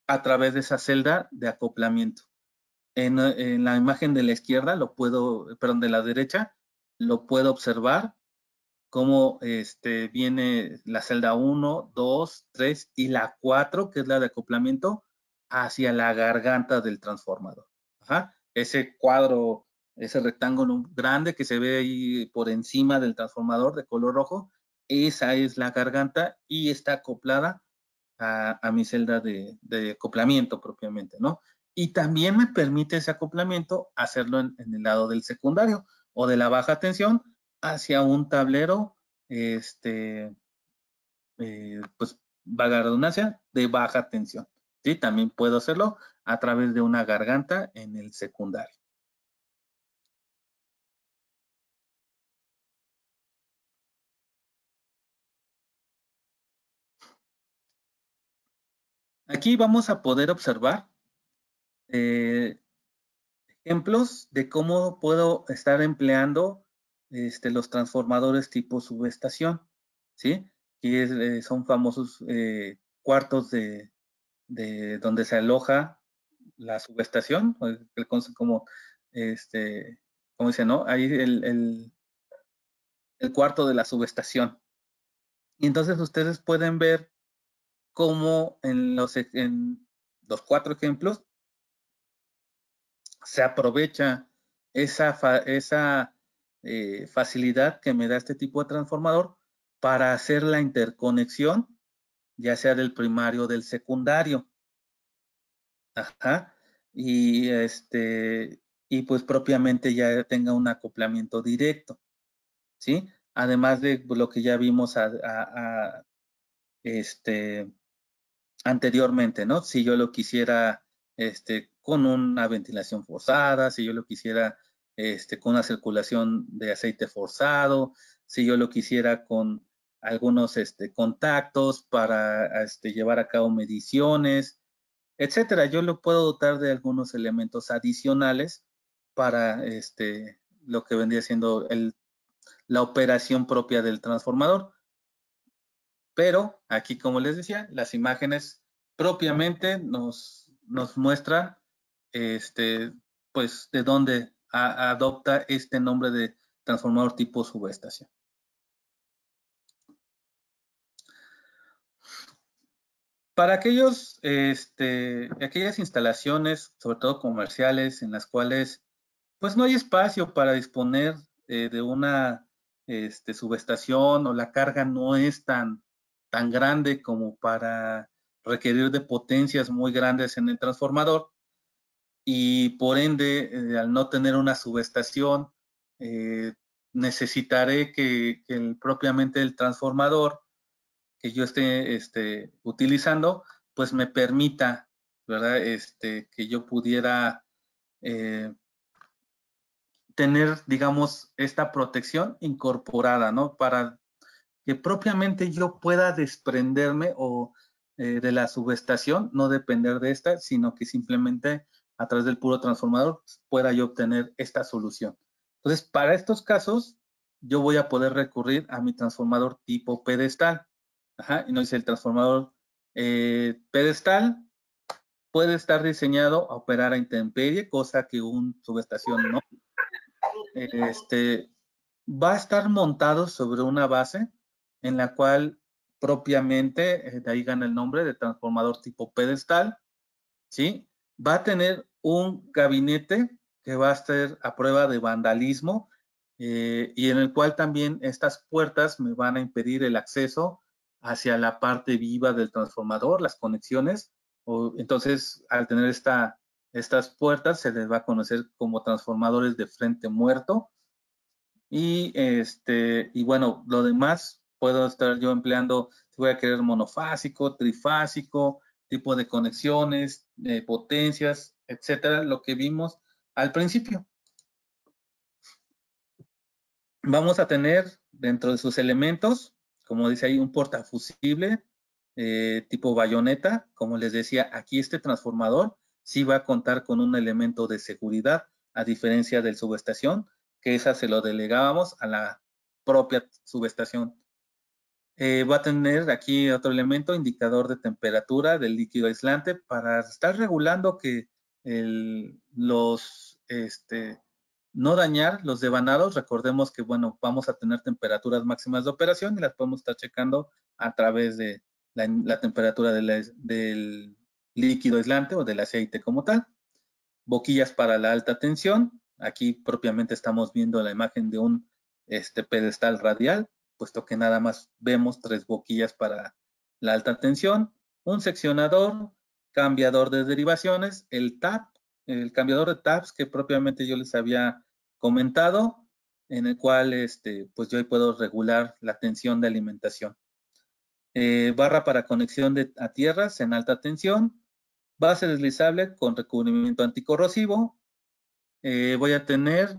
A través de esa celda de acoplamiento. En la imagen de la izquierda de la derecha, lo puedo observar cómo viene la celda 1, 2, 3 y la 4, que es la de acoplamiento, hacia la garganta del transformador. Ajá. Ese cuadro, ese rectángulo grande que se ve ahí por encima del transformador de color rojo, esa es la garganta y está acoplada a mi celda de acoplamiento propiamente, ¿no? Y también me permite ese acoplamiento hacerlo en el lado del secundario o de la baja tensión hacia un tablero, pues, valga la redundancia, de baja tensión. ¿Sí? También puedo hacerlo a través de una garganta en el secundario. Aquí vamos a poder observar ejemplos de cómo puedo estar empleando los transformadores tipo subestación, ¿sí? Que son famosos cuartos de donde se aloja la subestación, como dice, ¿no? Ahí el cuarto de la subestación. Y entonces ustedes pueden ver cómo en los 4 ejemplos se aprovecha esa facilidad que me da este tipo de transformador para hacer la interconexión, ya sea del primario o del secundario. Ajá. Y y pues propiamente ya tenga un acoplamiento directo, ¿sí? Además de lo que ya vimos anteriormente, ¿no? Si yo lo quisiera con una ventilación forzada, si yo lo quisiera con una circulación de aceite forzado, si yo lo quisiera con algunos contactos para llevar a cabo mediciones, etcétera. Yo lo puedo dotar de algunos elementos adicionales para lo que vendría siendo la operación propia del transformador. Pero aquí, como les decía, las imágenes propiamente nos muestran pues de dónde adopta este nombre de transformador tipo subestación. Para aquellas instalaciones, sobre todo comerciales, en las cuales pues no hay espacio para disponer de una subestación o la carga no es tan grande como para requerir de potencias muy grandes en el transformador y por ende al no tener una subestación necesitaré que propiamente el transformador que yo esté utilizando pues me permita, ¿verdad? Que yo pudiera tener, digamos, esta protección incorporada, ¿no? Para que propiamente yo pueda desprenderme de la subestación, no depender de esta, sino que simplemente a través del puro transformador pueda yo obtener esta solución. Entonces, para estos casos, yo voy a poder recurrir a mi transformador tipo pedestal. Ajá, y nos dice el transformador pedestal puede estar diseñado a operar a intemperie, cosa que un subestación no. Va a estar montado sobre una base en la cual propiamente, de ahí gana el nombre de transformador tipo pedestal, ¿sí? Va a tener un gabinete que va a estar a prueba de vandalismo y en el cual también estas puertas me van a impedir el acceso hacia la parte viva del transformador, las conexiones. Entonces, al tener esta Estas puertas se les va a conocer como transformadores de frente muerto. Y bueno, lo demás puedo estar yo empleando, si voy a querer monofásico, trifásico, tipo de conexiones, potencias, etcétera, lo que vimos al principio. Vamos a tener dentro de sus elementos, como dice ahí, un portafusible tipo bayoneta. Como les decía, aquí este transformador sí va a contar con un elemento de seguridad, a diferencia del subestación, que esa se lo delegábamos a la propia subestación. Va a tener aquí otro elemento, indicador de temperatura del líquido aislante, para estar regulando que no dañar los devanados. Recordemos que, bueno, vamos a tener temperaturas máximas de operación y las podemos estar checando a través de la temperatura del líquido aislante o del aceite como tal. Boquillas para la alta tensión. Aquí propiamente estamos viendo la imagen de un pedestal radial, puesto que nada más vemos 3 boquillas para la alta tensión, un seccionador, cambiador de derivaciones, el cambiador de taps que propiamente yo les había comentado, en el cual pues yo puedo regular la tensión de alimentación. Barra para conexión a tierras en alta tensión, base deslizable con recubrimiento anticorrosivo. Voy a tener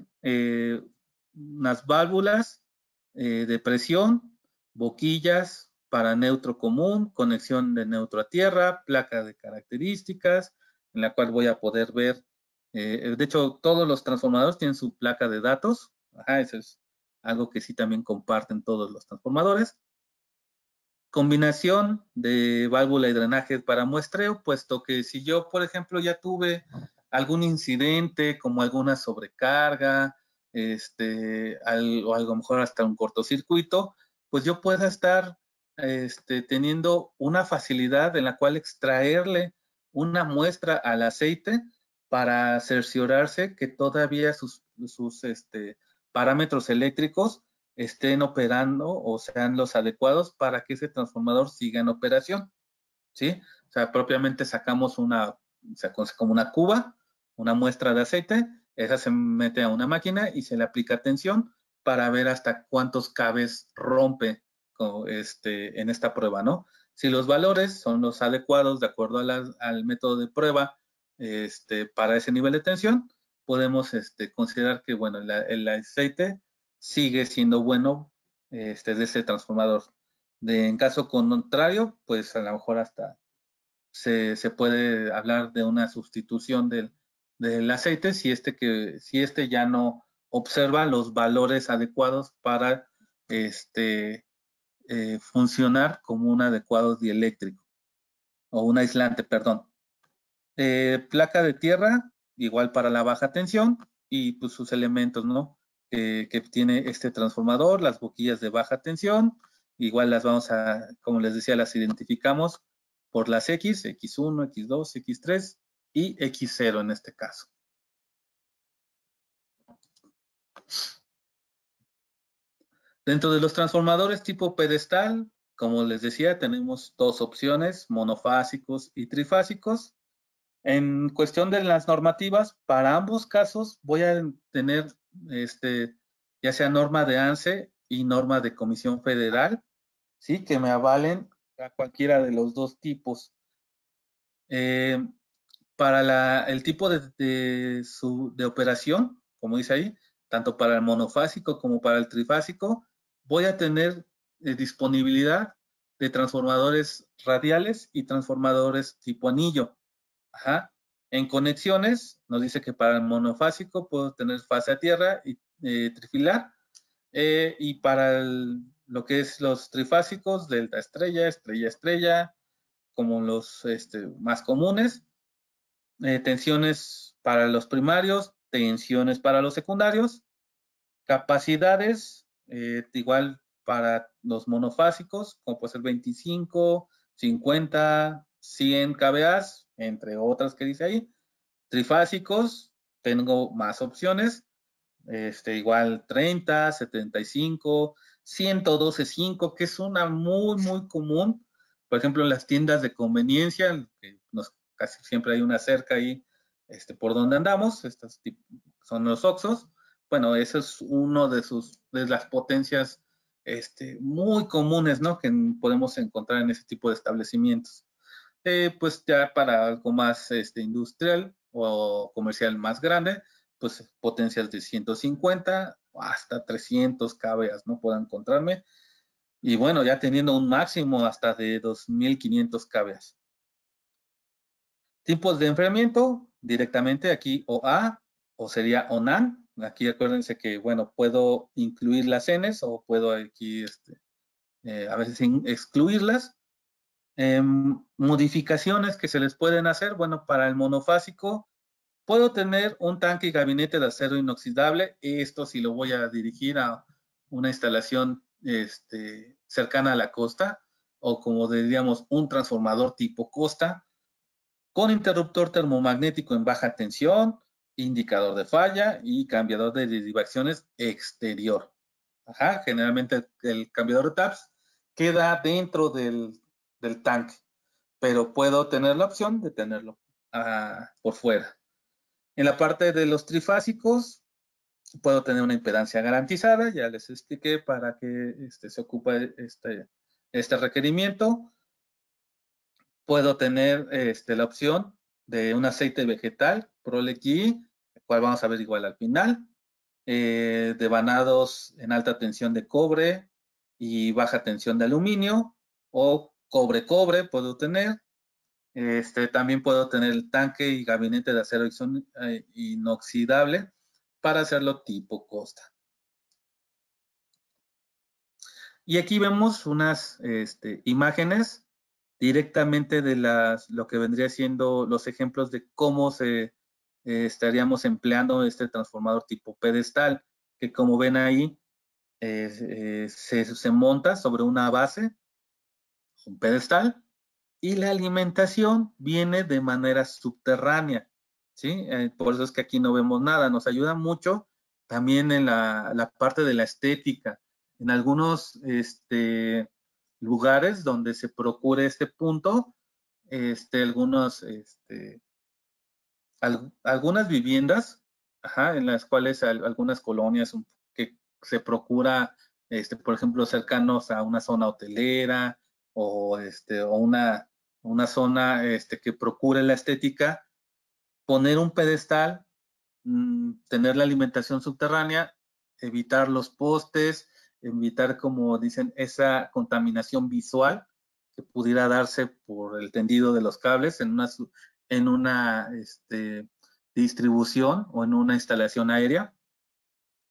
unas válvulas de presión, boquillas para neutro común, conexión de neutro a tierra, placa de características, en la cual voy a poder ver, de hecho, todos los transformadores tienen su placa de datos. Eso es algo que sí también comparten todos los transformadores. Combinación de válvula y drenaje para muestreo, puesto que si yo, por ejemplo, ya tuve algún incidente como alguna sobrecarga, o algo mejor hasta un cortocircuito, pues yo pueda estar teniendo una facilidad en la cual extraerle una muestra al aceite para cerciorarse que todavía sus parámetros eléctricos estén operando o sean los adecuados para que ese transformador siga en operación, ¿sí? O sea, propiamente sacamos como una cuba, una muestra de aceite, esa se mete a una máquina y se le aplica tensión para ver hasta cuántos cabes rompe en esta prueba, ¿no? Si los valores son los adecuados de acuerdo al método de prueba para ese nivel de tensión, podemos considerar que, bueno, el aceite sigue siendo bueno de ese transformador. En caso contrario, pues a lo mejor hasta se puede hablar de una sustitución del aceite si este ya no observa los valores adecuados para funcionar como un adecuado dieléctrico o un aislante, perdón. Placa de tierra, igual para la baja tensión y pues sus elementos, ¿no? Que tiene este transformador, las boquillas de baja tensión, igual las vamos a, como les decía, las identificamos por las X, X1, X2, X3 y X0 en este caso. Dentro de los transformadores tipo pedestal, como les decía, tenemos 2 opciones, monofásicos y trifásicos. En cuestión de las normativas, para ambos casos voy a tener ya sea norma de ANSE y norma de Comisión Federal, ¿sí? Que me avalen a cualquiera de los 2 tipos. Para el tipo de operación, como dice ahí, tanto para el monofásico como para el trifásico, voy a tener disponibilidad de transformadores radiales y transformadores tipo anillo. Ajá. En conexiones, nos dice que para el monofásico puedo tener fase a tierra y trifilar. Y para lo que es los trifásicos, delta estrella, estrella estrella, como los más comunes. Tensiones para los primarios, tensiones para los secundarios. Capacidades, igual para los monofásicos, como puede ser 25, 50, 100 kVA, entre otras que dice ahí. Trifásicos, tengo más opciones, igual 30, 75, 112.5, que es una muy común, por ejemplo, en las tiendas de conveniencia, que casi siempre hay una cerca ahí por donde andamos. Estos son los OXXOs. Bueno, eso es uno de las potencias muy comunes, ¿no? Que podemos encontrar en ese tipo de establecimientos. Pues ya para algo más industrial o comercial más grande, pues potencias de 150 hasta 300 kVA, ¿no? Puedo encontrarme. Y bueno, ya teniendo un máximo hasta de 2500 kVA. Tipos de enfriamiento, directamente aquí OA o sería ONAN. Aquí acuérdense que, bueno, puedo incluir las Ns o puedo aquí a veces excluirlas. Modificaciones que se les pueden hacer, bueno, para el monofásico, puedo tener un tanque y gabinete de acero inoxidable. Esto sí lo voy a dirigir a una instalación cercana a la costa, o como diríamos, un transformador tipo costa, con interruptor termomagnético en baja tensión, indicador de falla y cambiador de derivaciones exterior. Ajá, generalmente el cambiador de taps queda dentro del tanque, pero puedo tener la opción de tenerlo por fuera. En la parte de los trifásicos, puedo tener una impedancia garantizada, ya les expliqué para qué se ocupa este requerimiento. Puedo tener la opción de un aceite vegetal, Prolec G, el cual vamos a ver igual al final, de vanados en alta tensión de cobre y baja tensión de aluminio, o cobre-cobre puedo tener. También puedo tener el tanque y gabinete de acero inoxidable para hacerlo tipo costa. Y aquí vemos unas imágenes directamente de lo que vendría siendo los ejemplos de cómo estaríamos empleando este transformador tipo pedestal, que como ven ahí se monta sobre una base, un pedestal, y la alimentación viene de manera subterránea, ¿sí? Por eso es que aquí no vemos nada. Nos ayuda mucho también en la parte de la estética. En algunos lugares donde se procure este punto, algunas viviendas, en las cuales algunas colonias que se procura, por ejemplo, cercanos a una zona hotelera o una zona que procure la estética, poner un pedestal, tener la alimentación subterránea, evitar los postes, evitar, como dicen, esa contaminación visual que pudiera darse por el tendido de los cables en una distribución o en una instalación aérea.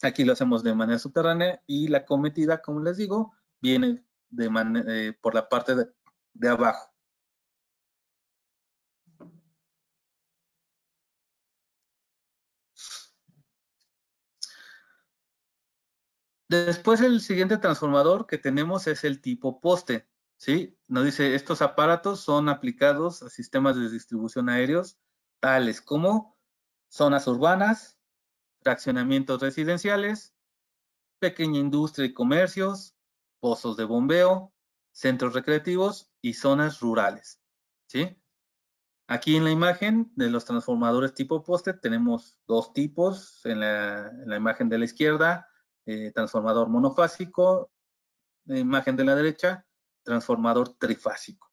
Aquí lo hacemos de manera subterránea y la cometida, como les digo, viene por la parte de abajo. Después el siguiente transformador que tenemos es el tipo poste, ¿sí? Nos dice, estos aparatos son aplicados a sistemas de distribución aéreos, tales como zonas urbanas, fraccionamientos residenciales, pequeña industria y comercios, pozos de bombeo, centros recreativos y zonas rurales, ¿sí? Aquí en la imagen de los transformadores tipo poste tenemos dos tipos. En la imagen de la izquierda, transformador monofásico. Imagen de la derecha, transformador trifásico.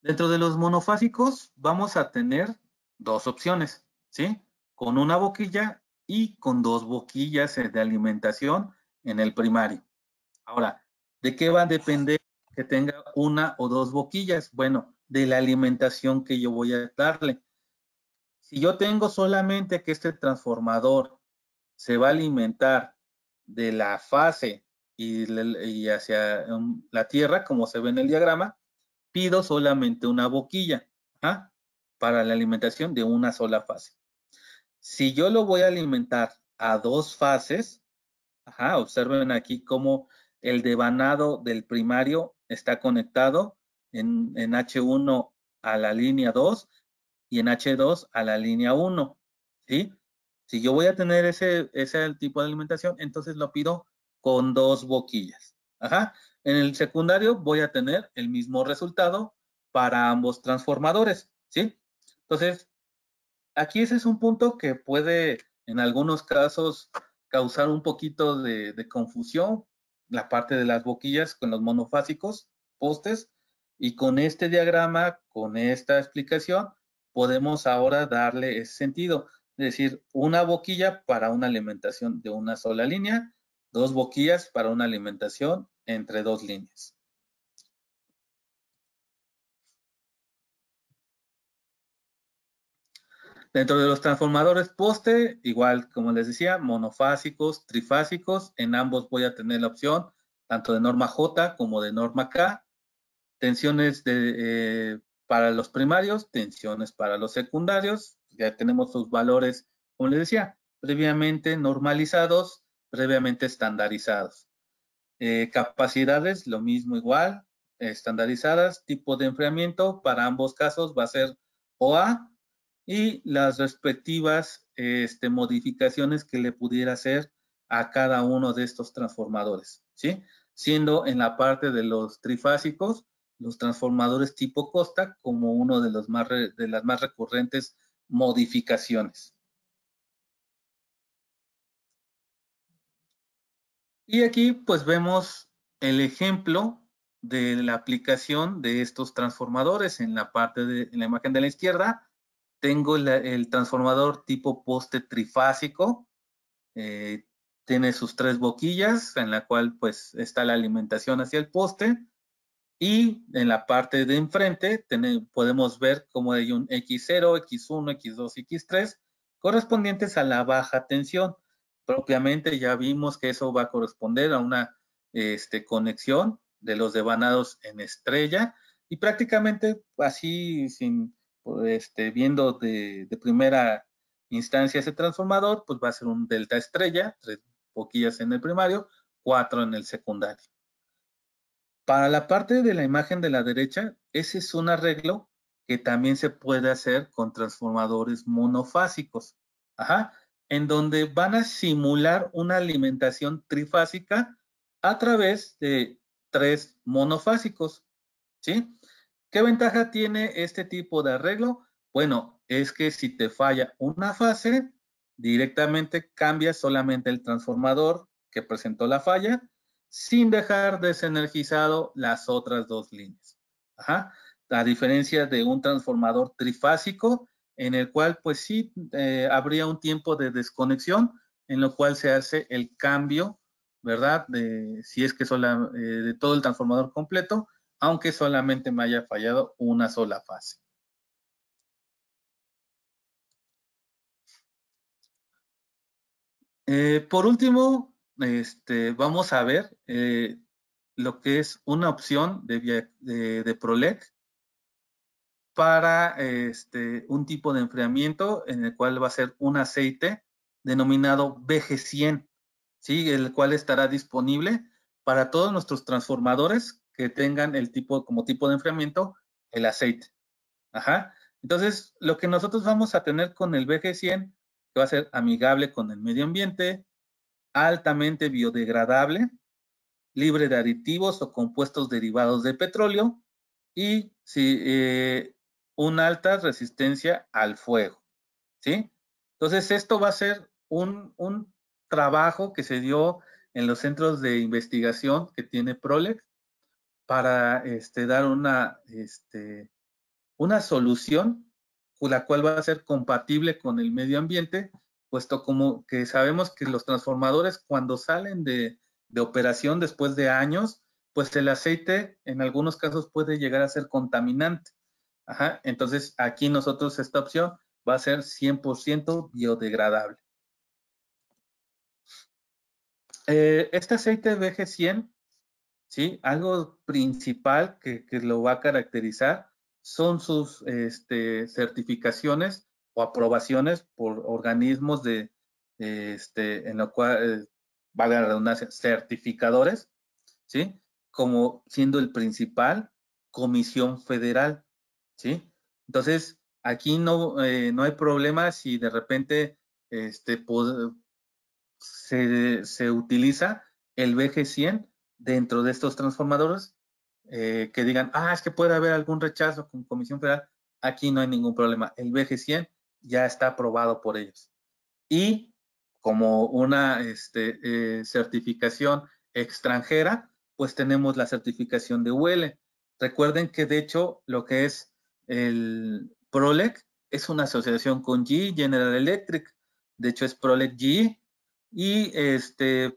Dentro de los monofásicos vamos a tener dos opciones, ¿sí? Con una boquilla y con dos boquillas de alimentación en el primario. Ahora, ¿de qué va a depender que tenga una o dos boquillas? Bueno, de la alimentación que yo voy a darle. Si yo tengo solamente que este transformador se va a alimentar de la fase y hacia la tierra, como se ve en el diagrama, pido solamente una boquilla para la alimentación de una sola fase. Si yo lo voy a alimentar a dos fases, observen aquí cómo el devanado del primario está conectado en H1 a la línea 2 y en H2 a la línea 1, ¿sí? Si yo voy a tener ese tipo de alimentación, entonces lo pido con dos boquillas. En el secundario voy a tener el mismo resultado para ambos transformadores, ¿sí? Entonces, aquí ese es un punto que puede en algunos casos causar un poquito de confusión, la parte de las boquillas con los monofásicos, postes, y con este diagrama, con esta explicación, podemos ahora darle ese sentido, es decir, una boquilla para una alimentación de una sola línea, dos boquillas para una alimentación entre dos líneas. Dentro de los transformadores poste, igual como les decía, monofásicos, trifásicos, en ambos voy a tener la opción tanto de norma J como de norma K, tensiones para los primarios, tensiones para los secundarios, ya tenemos sus valores, como les decía, previamente normalizados, previamente estandarizados. Capacidades, lo mismo igual, estandarizadas, tipo de enfriamiento, para ambos casos va a ser OA, y las respectivas modificaciones que le pudiera hacer a cada uno de estos transformadores, ¿sí? Siendo en la parte de los trifásicos, los transformadores tipo Costa como uno de las más recurrentes modificaciones. Y aquí pues vemos el ejemplo de la aplicación de estos transformadores en la parte de en la imagen de la izquierda. Tengo el transformador tipo poste trifásico, tiene sus tres boquillas en la cual pues está la alimentación hacia el poste, y en la parte de enfrente podemos ver cómo hay un X0, X1, X2 y X3 correspondientes a la baja tensión. Propiamente ya vimos que eso va a corresponder a una conexión de los devanados en estrella, y prácticamente así viendo de primera instancia ese transformador, pues va a ser un delta estrella, 3 boquillas en el primario, 4 en el secundario. Para la parte de la imagen de la derecha, ese es un arreglo que también se puede hacer con transformadores monofásicos, en donde van a simular una alimentación trifásica a través de 3 monofásicos, ¿sí? ¿Qué ventaja tiene este tipo de arreglo? Bueno, es que si te falla una fase, directamente cambia solamente el transformador que presentó la falla, sin dejar desenergizado las otras dos líneas. A diferencia de un transformador trifásico, en el cual pues sí habría un tiempo de desconexión, en lo cual se hace el cambio, ¿verdad? Si es que de todo el transformador completo, aunque solamente me haya fallado una sola fase. Por último, vamos a ver lo que es una opción de ProLED para un tipo de enfriamiento en el cual va a ser un aceite denominado BG100, ¿sí? El cual estará disponible para todos nuestros transformadores que tengan como tipo de enfriamiento el aceite. Entonces, lo que nosotros vamos a tener con el BG100, que va a ser amigable con el medio ambiente, altamente biodegradable, libre de aditivos o compuestos derivados de petróleo, y una alta resistencia al fuego, ¿sí? Entonces, esto va a ser un trabajo que se dio en los centros de investigación que tiene ProLED para dar una solución con la cual va a ser compatible con el medio ambiente, puesto como que sabemos que los transformadores cuando salen de operación después de años, pues el aceite en algunos casos puede llegar a ser contaminante. Entonces aquí nosotros esta opción va a ser 100% biodegradable. Este aceite BG100, ¿sí? Algo principal que lo va a caracterizar son sus certificaciones o aprobaciones por organismos en lo cual, valga la redundancia, certificadores, ¿sí? Como siendo el principal, Comisión Federal, ¿sí? Entonces, aquí no hay problema si de repente se utiliza el BG100 dentro de estos transformadores, que digan, es que puede haber algún rechazo con Comisión Federal. aquí no hay ningún problema. El BG100 ya está aprobado por ellos. Y como una certificación extranjera, pues tenemos la certificación de UL. Recuerden que de hecho lo que es el PROLEC es una asociación con GE, General Electric. De hecho es PROLEC GE. Y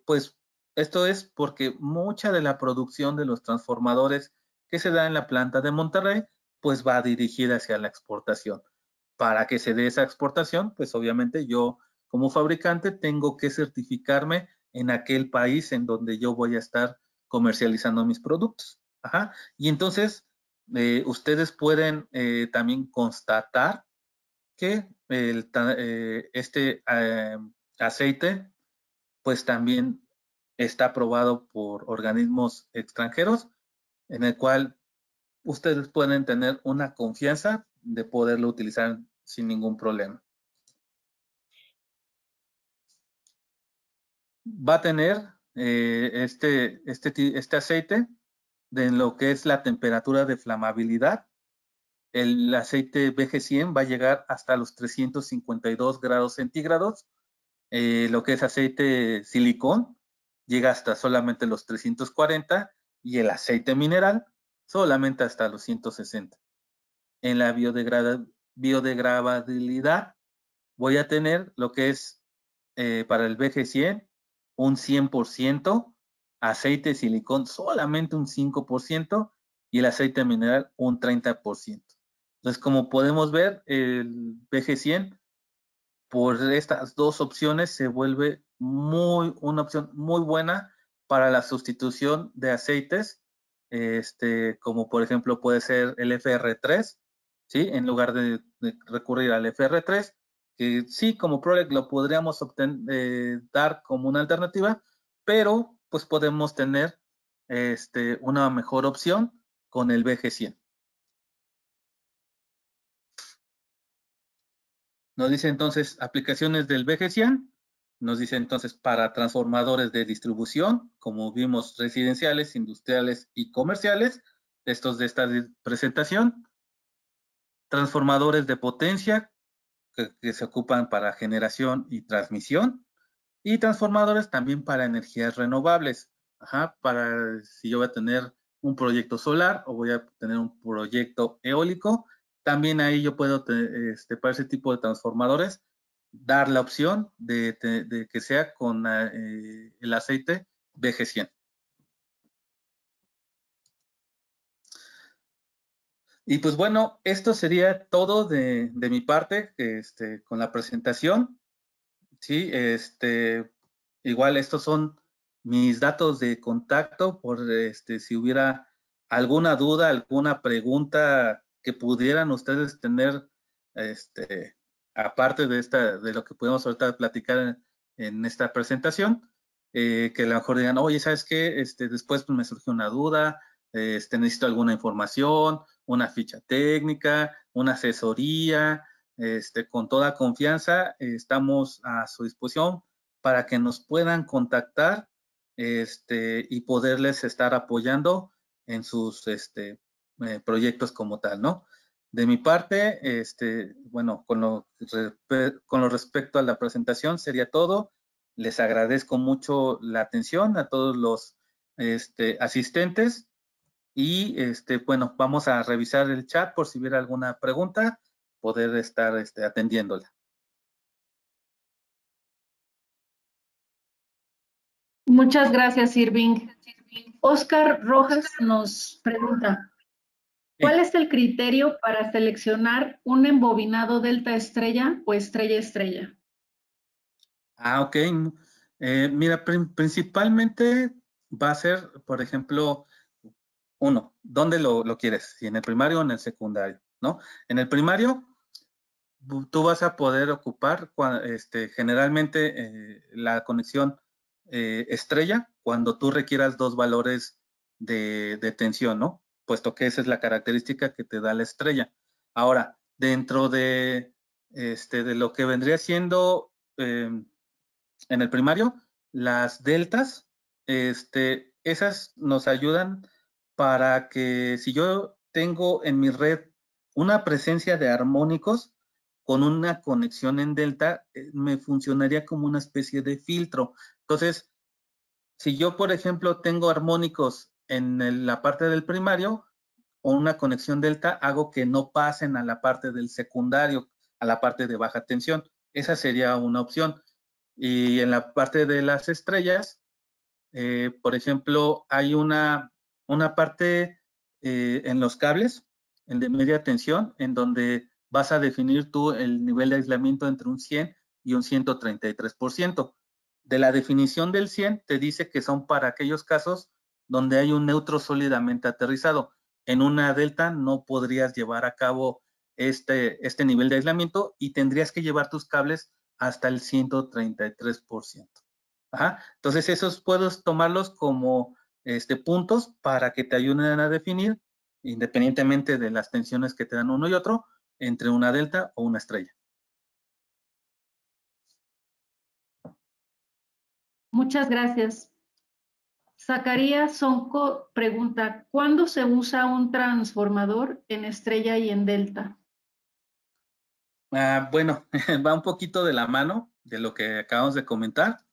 pues esto es porque mucha de la producción de los transformadores que se da en la planta de Monterrey, pues va dirigida hacia la exportación. Para que se dé esa exportación, pues obviamente yo como fabricante tengo que certificarme en aquel país en donde yo voy a estar comercializando mis productos. Ajá. Y entonces ustedes pueden también constatar que aceite pues también está aprobado por organismos extranjeros en el cual ustedes pueden tener una confianza de poderlo utilizar sin ningún problema. Va a tener este aceite de lo que es la temperatura de flamabilidad. El aceite BG100 va a llegar hasta los 352 grados centígrados. Lo que es aceite silicón llega hasta solamente los 340 y el aceite mineral solamente hasta los 160. En la biodegradabilidad voy a tener lo que es para el BG100 un 100%, aceite de silicón solamente un 5% y el aceite mineral un 30%. Entonces, como podemos ver, el BG100 por estas dos opciones se vuelve una opción muy buena para la sustitución de aceites, como por ejemplo puede ser el FR3, ¿sí? En lugar de recurrir al FR3, que sí, como PROLEC lo podríamos dar como una alternativa, pero pues podemos tener una mejor opción con el BG100. Nos dice entonces aplicaciones del BG100. Nos dice entonces para transformadores de distribución, como vimos residenciales, industriales y comerciales, estos de esta presentación. Transformadores de potencia que se ocupan para generación y transmisión. Y transformadores también para energías renovables. Ajá, para si yo voy a tener un proyecto solar o voy a tener un proyecto eólico, también ahí yo puedo, para ese tipo de transformadores, dar la opción de que sea con el aceite BG100. Y pues bueno, esto sería todo de mi parte con la presentación. Sí, igual estos son mis datos de contacto por si hubiera alguna duda, alguna pregunta que pudieran ustedes tener, aparte de lo que podemos ahorita platicar en esta presentación, que a lo mejor digan, oye, ¿sabes qué? Después me surgió una duda, necesito alguna información, una ficha técnica, una asesoría, con toda confianza, estamos a su disposición para que nos puedan contactar y poderles estar apoyando en sus proyectos como tal, ¿no? De mi parte, bueno, con lo respecto a la presentación sería todo. Les agradezco mucho la atención a todos los asistentes y bueno, vamos a revisar el chat por si hubiera alguna pregunta, poder estar atendiéndola. Muchas gracias, Irving. Oscar Rojas nos pregunta, ¿cuál es el criterio para seleccionar un embobinado delta estrella o estrella estrella? Ok. Mira, principalmente va a ser, por ejemplo, uno, ¿dónde lo quieres? Si en el primario o en el secundario, ¿no? En el primario, tú vas a poder ocupar generalmente la conexión estrella cuando tú requieras dos valores de tensión, ¿no? Puesto que esa es la característica que te da la estrella. Ahora, dentro de lo que vendría siendo en el primario, las deltas, esas nos ayudan para que si yo tengo en mi red una presencia de armónicos con una conexión en delta me funcionaría como una especie de filtro. Entonces, si yo, por ejemplo, tengo armónicos en la parte del primario o una conexión delta, hago que no pasen a la parte del secundario, a la parte de baja tensión. Esa sería una opción. Y en la parte de las estrellas, por ejemplo, hay una parte en los cables, el de media tensión, en donde vas a definir tú el nivel de aislamiento entre un 100 y un 133%. De la definición del 100 te dice que son para aquellos casos donde hay un neutro sólidamente aterrizado. En una delta no podrías llevar a cabo este nivel de aislamiento y tendrías que llevar tus cables hasta el 133%. Ajá. Entonces, esos puedes tomarlos como puntos para que te ayuden a definir, independientemente de las tensiones que te dan uno y otro, entre una delta o una estrella. Muchas gracias. Zacarías Sonco pregunta, ¿cuándo se usa un transformador en estrella y en delta? Bueno, va un poquito de la mano de lo que acabamos de comentar.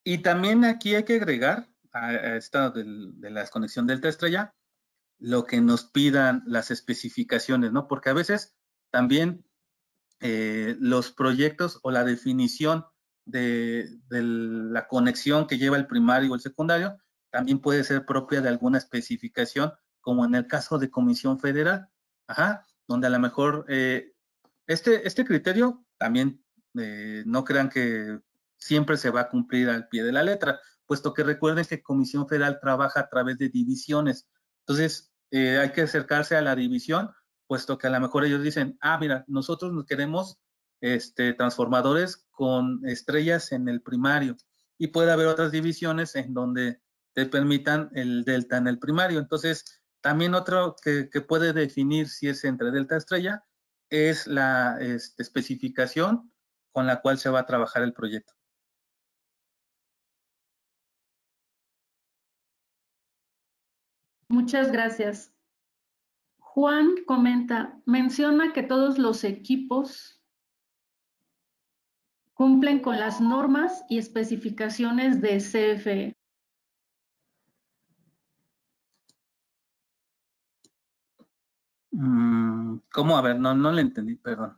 Y también aquí hay que agregar a esta de la desconexión delta-estrella lo que nos pidan las especificaciones, ¿no? Porque a veces también los proyectos o la definición de la conexión que lleva el primario o el secundario también puede ser propia de alguna especificación, como en el caso de Comisión Federal, donde a lo mejor este criterio también no crean que siempre se va a cumplir al pie de la letra, puesto que recuerden que Comisión Federal trabaja a través de divisiones. Entonces, hay que acercarse a la división, puesto que a lo mejor ellos dicen, mira, nosotros nos queremos transformadores con estrellas en el primario, y puede haber otras divisiones en donde te permitan el delta en el primario. Entonces, también otro que puede definir si es entre delta estrella es la especificación con la cual se va a trabajar el proyecto. Muchas gracias. Juan comenta, menciona que todos los equipos cumplen con las normas y especificaciones de CFE. ¿Cómo? A ver, no le entendí, perdón.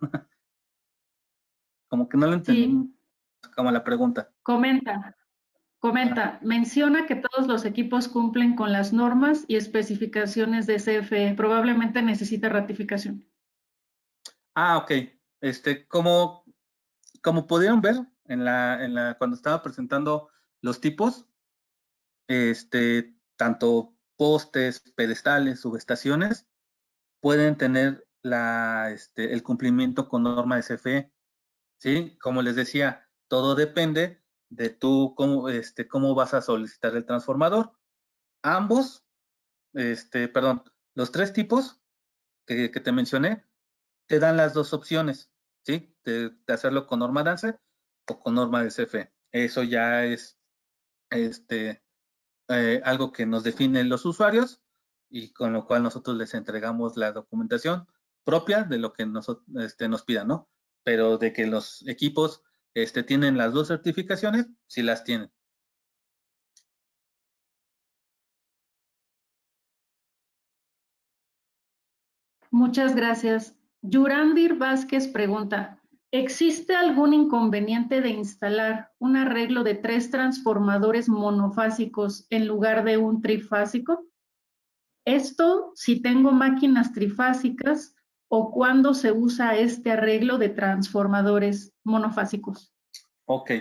Como que no le entendí, Sí. como la pregunta. Comenta, menciona que todos los equipos cumplen con las normas y especificaciones de CFE. Probablemente necesita ratificación. Ok. Como pudieron ver cuando estaba presentando los tipos, tanto postes, pedestales, subestaciones, pueden tener el cumplimiento con norma de CFE, ¿sí? Como les decía, todo depende de tú cómo vas a solicitar el transformador. Ambos, los tres tipos que te mencioné, te dan las dos opciones, ¿sí? De hacerlo con norma DANCE o con norma de CFE. Eso ya es algo que nos definen los usuarios y con lo cual nosotros les entregamos la documentación propia de lo que nos pidan, ¿no? Pero de que los equipos tienen las dos certificaciones, sí las tienen. Muchas gracias. Yurandir Vázquez pregunta, ¿existe algún inconveniente de instalar un arreglo de 3 transformadores monofásicos en lugar de un trifásico? Esto si tengo máquinas trifásicas o cuando se usa este arreglo de transformadores monofásicos. Ok.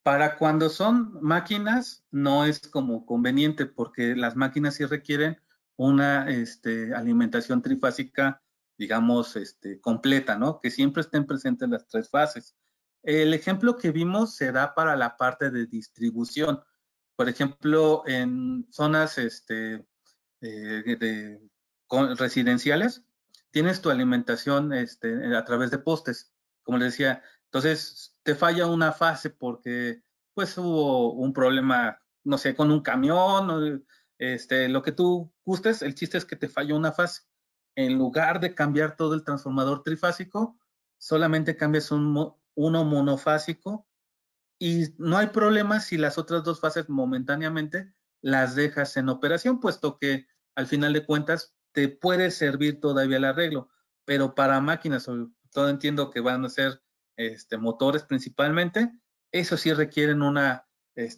Para cuando son máquinas, no es como conveniente porque las máquinas sí requieren una alimentación trifásica, digamos, completa, ¿no? Que siempre estén presentes las tres fases. El ejemplo que vimos se da para la parte de distribución. Por ejemplo, en zonas residenciales, tienes tu alimentación a través de postes, como les decía. Entonces, te falla una fase porque pues hubo un problema, no sé, con un camión, lo que tú gustes, el chiste es que te falla una fase. en lugar de cambiar todo el transformador trifásico, solamente cambias uno monofásico y no hay problema si las otras dos fases momentáneamente las dejas en operación, puesto que al final de cuentas te puede servir todavía el arreglo, pero para máquinas, sobre todo entiendo que van a ser motores principalmente, eso sí requieren una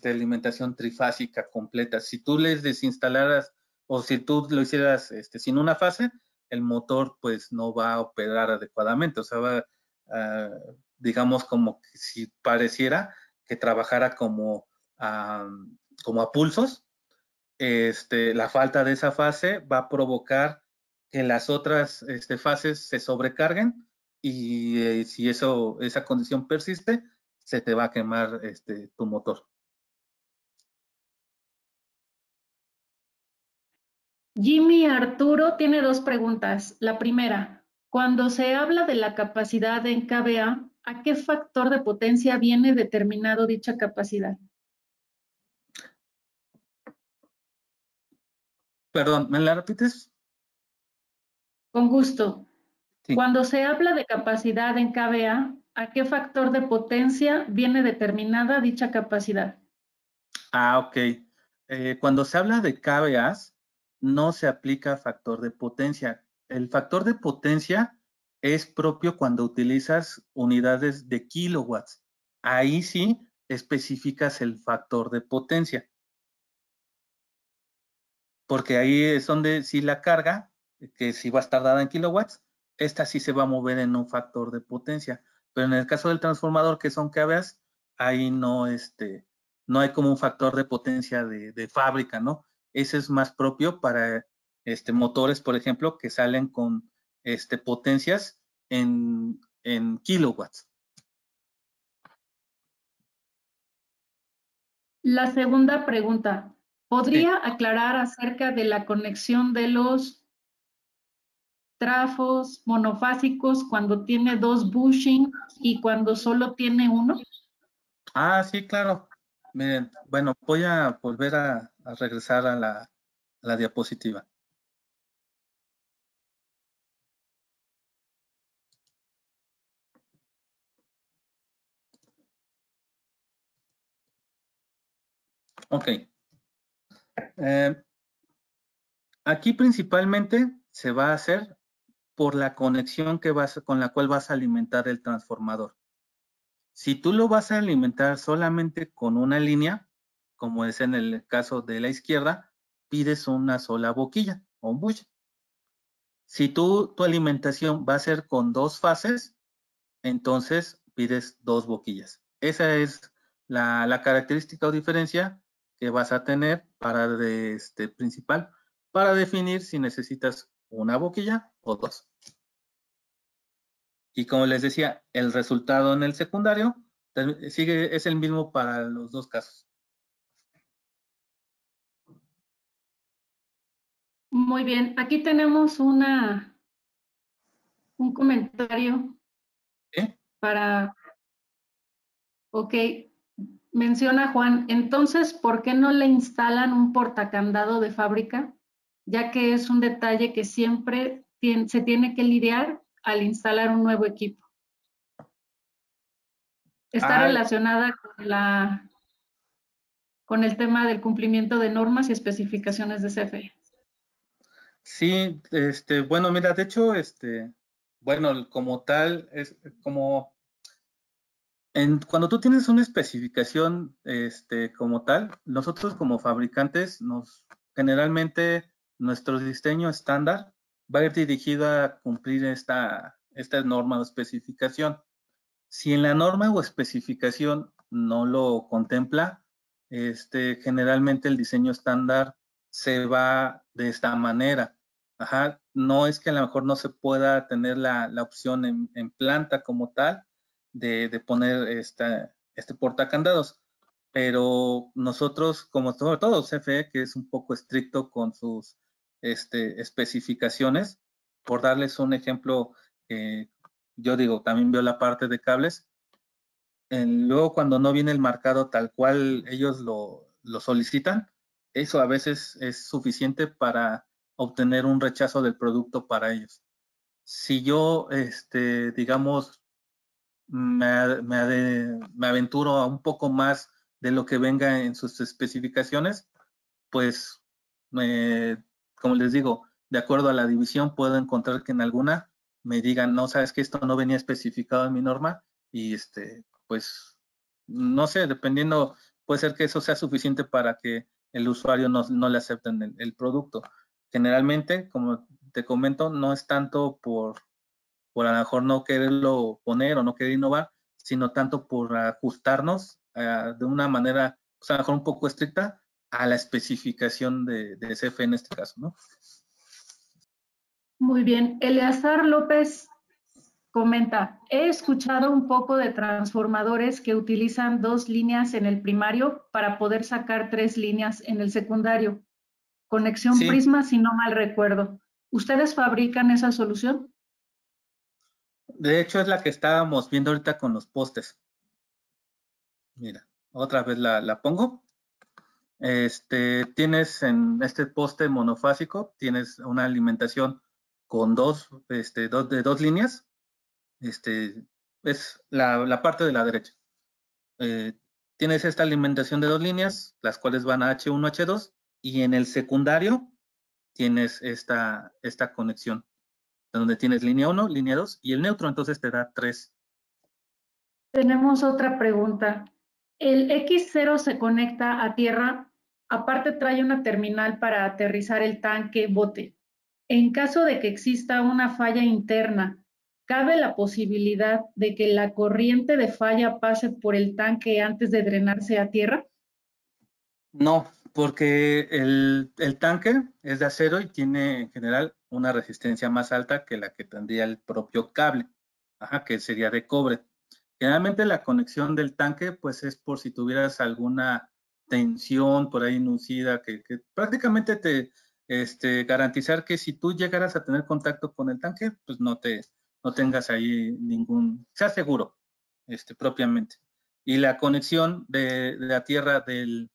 alimentación trifásica completa. Si tú les desinstalaras o si tú lo hicieras sin una fase, el motor pues no va a operar adecuadamente, o sea, va, digamos como que si pareciera que trabajara como a pulsos, la falta de esa fase va a provocar que las otras fases se sobrecarguen y si esa condición persiste, se te va a quemar tu motor. Jimmy Arturo tiene dos preguntas. La primera, cuando se habla de la capacidad en KVA, ¿a qué factor de potencia viene determinado dicha capacidad? Perdón, ¿me la repites? Con gusto. Sí. Cuando se habla de capacidad en KVA, ¿a qué factor de potencia viene determinada dicha capacidad? Ok. Cuando se habla de KVAs, no se aplica factor de potencia. El factor de potencia es propio cuando utilizas unidades de kilowatts. Ahí sí especificas el factor de potencia. Porque ahí es donde si la carga, que si va a estar dada en kilowatts, esta sí se va a mover en un factor de potencia. Pero en el caso del transformador, que son KVAs, ahí no, no hay como un factor de potencia de fábrica, ¿no? Ese es más propio para motores, por ejemplo, que salen con potencias en kilowatts. La segunda pregunta, ¿podría Sí. aclarar acerca de la conexión de los trafos monofásicos cuando tiene dos bushing y cuando solo tiene uno? Sí, claro. Miren, bueno, voy a volver a regresar a la diapositiva. Ok. Aquí principalmente se va a hacer por la conexión con la cual vas a alimentar el transformador. Si tú lo vas a alimentar solamente con una línea, como es en el caso de la izquierda, pides una sola boquilla o un bush. Si tu alimentación va a ser con dos fases, entonces pides dos boquillas. Esa es la característica o diferencia que vas a tener para principal para definir si necesitas una boquilla o dos. Y como les decía, el resultado en el secundario es el mismo para los dos casos. Muy bien, aquí tenemos un comentario ¿Sí? Ok, menciona Juan, entonces, ¿por qué no le instalan un portacandado de fábrica? Ya que es un detalle que siempre se tiene que lidiar al instalar un nuevo equipo. Está relacionada con el tema del cumplimiento de normas y especificaciones de CFE. Sí, bueno, mira, de hecho, bueno, como tal, es como cuando tú tienes una especificación, como tal, nosotros como fabricantes, generalmente nuestro diseño estándar va a ir dirigido a cumplir esta norma o especificación. Si en la norma o especificación no lo contempla, generalmente el diseño estándar se va de esta manera. Ajá, no es que a lo mejor no se pueda tener la opción en planta como tal de poner este portacandados, pero nosotros, como sobre todo CFE, que es un poco estricto con sus especificaciones, por darles un ejemplo, yo digo, también veo la parte de cables. Luego, cuando no viene el marcado tal cual ellos lo solicitan, eso a veces es suficiente para obtener un rechazo del producto para ellos. Si yo, digamos, me aventuro a un poco más de lo que venga en sus especificaciones, pues, como les digo, de acuerdo a la división, puedo encontrar que en alguna me digan, no, sabes que esto no venía especificado en mi norma, y pues, no sé, dependiendo, puede ser que eso sea suficiente para que el usuario no le acepten el producto. Generalmente, como te comento, no es tanto por a lo mejor no quererlo poner o no querer innovar, sino tanto por ajustarnos de una manera, pues a lo mejor un poco estricta, a la especificación de CFE en este caso, ¿no? Muy bien. Eleazar López comenta, he escuchado un poco de transformadores que utilizan 2 líneas en el primario para poder sacar 3 líneas en el secundario. Conexión Sí, Prisma, si no mal recuerdo. ¿Ustedes fabrican esa solución? de hecho es la que estábamos viendo ahorita con los postes. Mira, otra vez la pongo. Tienes en este poste monofásico, tienes una alimentación con de 2 líneas. Es la parte de la derecha. Tienes esta alimentación de 2 líneas, las cuales van a H1, H2, y en el secundario tienes esta conexión, donde tienes línea 1, línea 2 y el neutro, entonces te da 3. Tenemos otra pregunta. El X0 se conecta a tierra, aparte trae una terminal para aterrizar el tanque bote. En caso de que exista una falla interna, ¿cabe la posibilidad de que la corriente de falla pase por el tanque antes de drenarse a tierra? No, porque el tanque es de acero y tiene en general una resistencia más alta que la que tendría el propio cable, que sería de cobre. Generalmente la conexión del tanque pues es por si tuvieras alguna tensión por ahí inducida que prácticamente te garantizar que si tú llegaras a tener contacto con el tanque, pues no tengas ahí sea seguro, propiamente. Y la conexión de la tierra de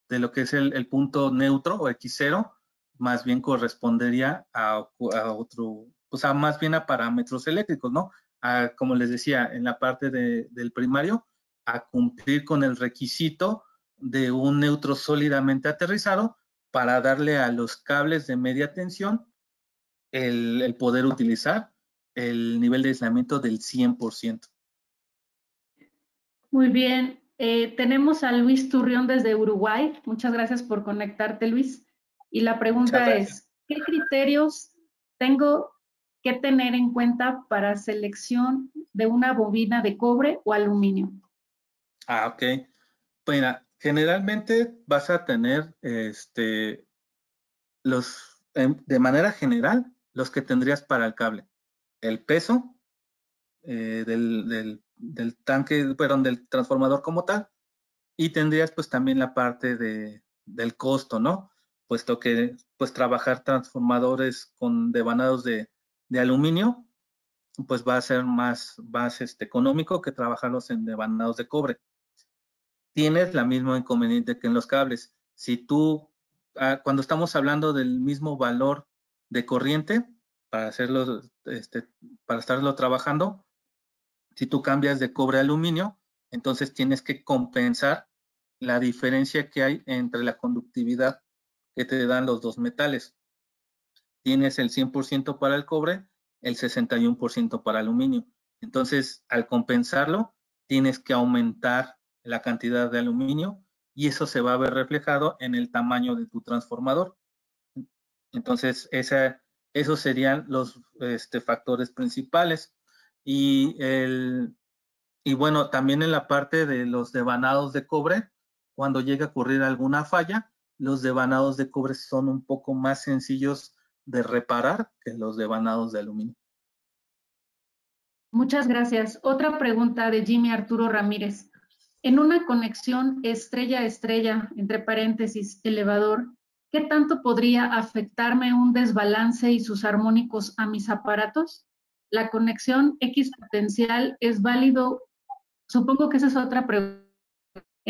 lo que es el punto neutro o X0, más bien correspondería a otro, pues más bien a parámetros eléctricos, ¿no? Como les decía, en la parte del primario, a cumplir con el requisito de un neutro sólidamente aterrizado para darle a los cables de media tensión el poder utilizar el nivel de aislamiento del 100%. Muy bien. Tenemos a Luis Turrión desde Uruguay. Muchas gracias por conectarte, Luis. Y la Muchas pregunta gracias. es, ¿qué criterios tengo que tener en cuenta para selección de una bobina de cobre o aluminio? Ok. Bueno, generalmente vas a tener de manera general, los que tendrías para el cable. El peso del tanque, perdón, del transformador como tal, y tendrías pues también la parte del costo, ¿no? Puesto que pues trabajar transformadores con devanados de aluminio, pues va a ser más económico que trabajarlos en devanados de cobre. Tienes la misma inconveniente que en los cables. Si tú, cuando estamos hablando del mismo valor de corriente para hacerlo, para estarlo trabajando, si tú cambias de cobre a aluminio, entonces tienes que compensar la diferencia que hay entre la conductividad que te dan los dos metales. Tienes el 100% para el cobre, el 61% para aluminio. Entonces, al compensarlo, tienes que aumentar la cantidad de aluminio y eso se va a ver reflejado en el tamaño de tu transformador. Entonces, esos serían los factores principales. Y, y bueno, también en la parte de los devanados de cobre, cuando llega a ocurrir alguna falla, los devanados de cobre son un poco más sencillos de reparar que los devanados de aluminio. Muchas gracias. Otra pregunta de Jimmy Arturo Ramírez. En una conexión estrella-estrella, entre paréntesis, elevador, ¿qué tanto podría afectarme un desbalance y sus armónicos a mis aparatos? ¿La conexión X potencial es válido? Supongo que esa es otra pregunta.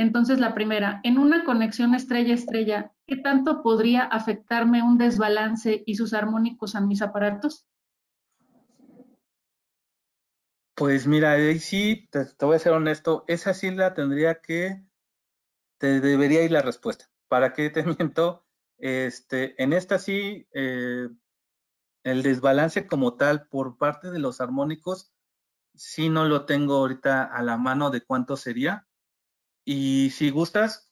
Entonces, la primera, en una conexión estrella-estrella, ¿qué tanto podría afectarme un desbalance y sus armónicos a mis aparatos? Pues mira, ahí sí, te voy a ser honesto, esa sí la tendría que, te debería ir la respuesta. ¿Para qué te miento? En esta sí, el desbalance como tal por parte de los armónicos, sí no lo tengo ahorita a la mano de cuánto sería. Y si gustas,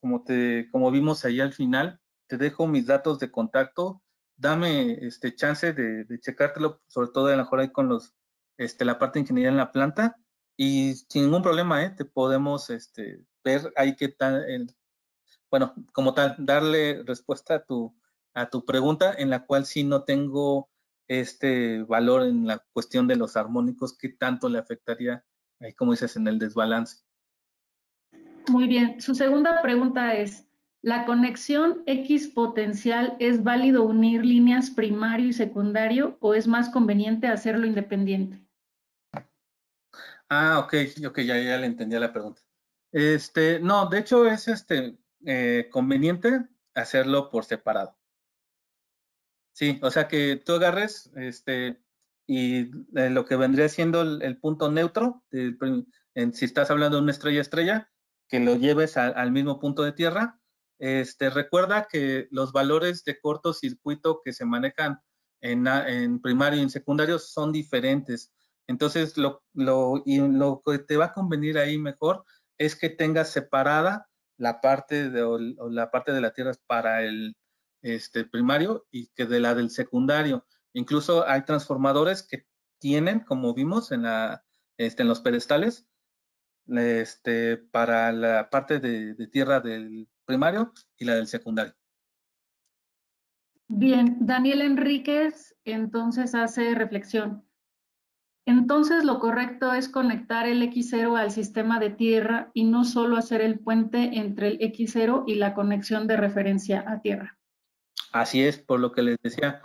como vimos ahí al final, te dejo mis datos de contacto. Dame chance de checártelo, sobre todo a lo mejor ahí con la parte de ingeniería en la planta. Y sin ningún problema, te podemos ver ahí qué tal, bueno, como tal, darle respuesta a tu pregunta, en la cual sí no tengo este valor en la cuestión de los armónicos, qué tanto le afectaría, ahí como dices, en el desbalance. Muy bien. Su segunda pregunta es, ¿la conexión X potencial es válido unir líneas primario y secundario o es más conveniente hacerlo independiente? Ah, ok, ya le entendí la pregunta. No, de hecho es conveniente hacerlo por separado. Sí, o sea que tú agarres y lo que vendría siendo el punto neutro, si estás hablando de una estrella, que lo lleves al mismo punto de tierra. Recuerda que los valores de cortocircuito que se manejan en primario y en secundario son diferentes. Entonces, lo que te va a convenir ahí mejor es que tengas separada la parte o la parte de la tierra para el primario y que de la del secundario. Incluso hay transformadores que tienen, como vimos en los pedestales, para la parte de tierra del primario y la del secundario. Bien, Daniel Enríquez entonces hace reflexión. Entonces lo correcto es conectar el X0 al sistema de tierra y no solo hacer el puente entre el X0 y la conexión de referencia a tierra. Así es, por lo que les decía,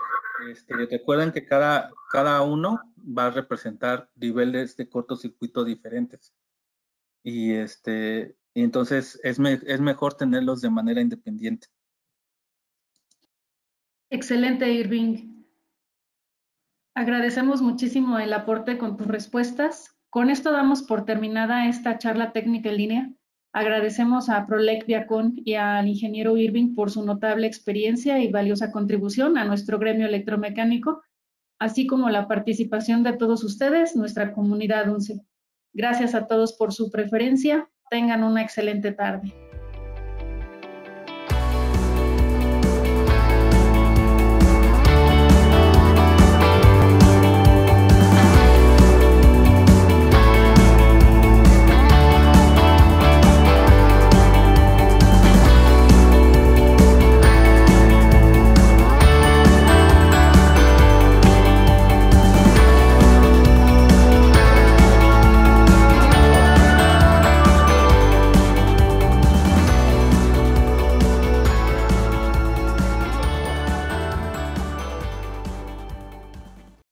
recuerden que cada uno va a representar niveles de cortocircuito diferentes. Y entonces es mejor tenerlos de manera independiente. Excelente, Irving. Agradecemos muchísimo el aporte con tus respuestas. Con esto damos por terminada esta charla técnica en línea. Agradecemos a Prolec Viacon y al ingeniero Irving por su notable experiencia y valiosa contribución a nuestro gremio electromecánico, así como la participación de todos ustedes, nuestra comunidad UNCE. Gracias a todos por su preferencia. Tengan una excelente tarde.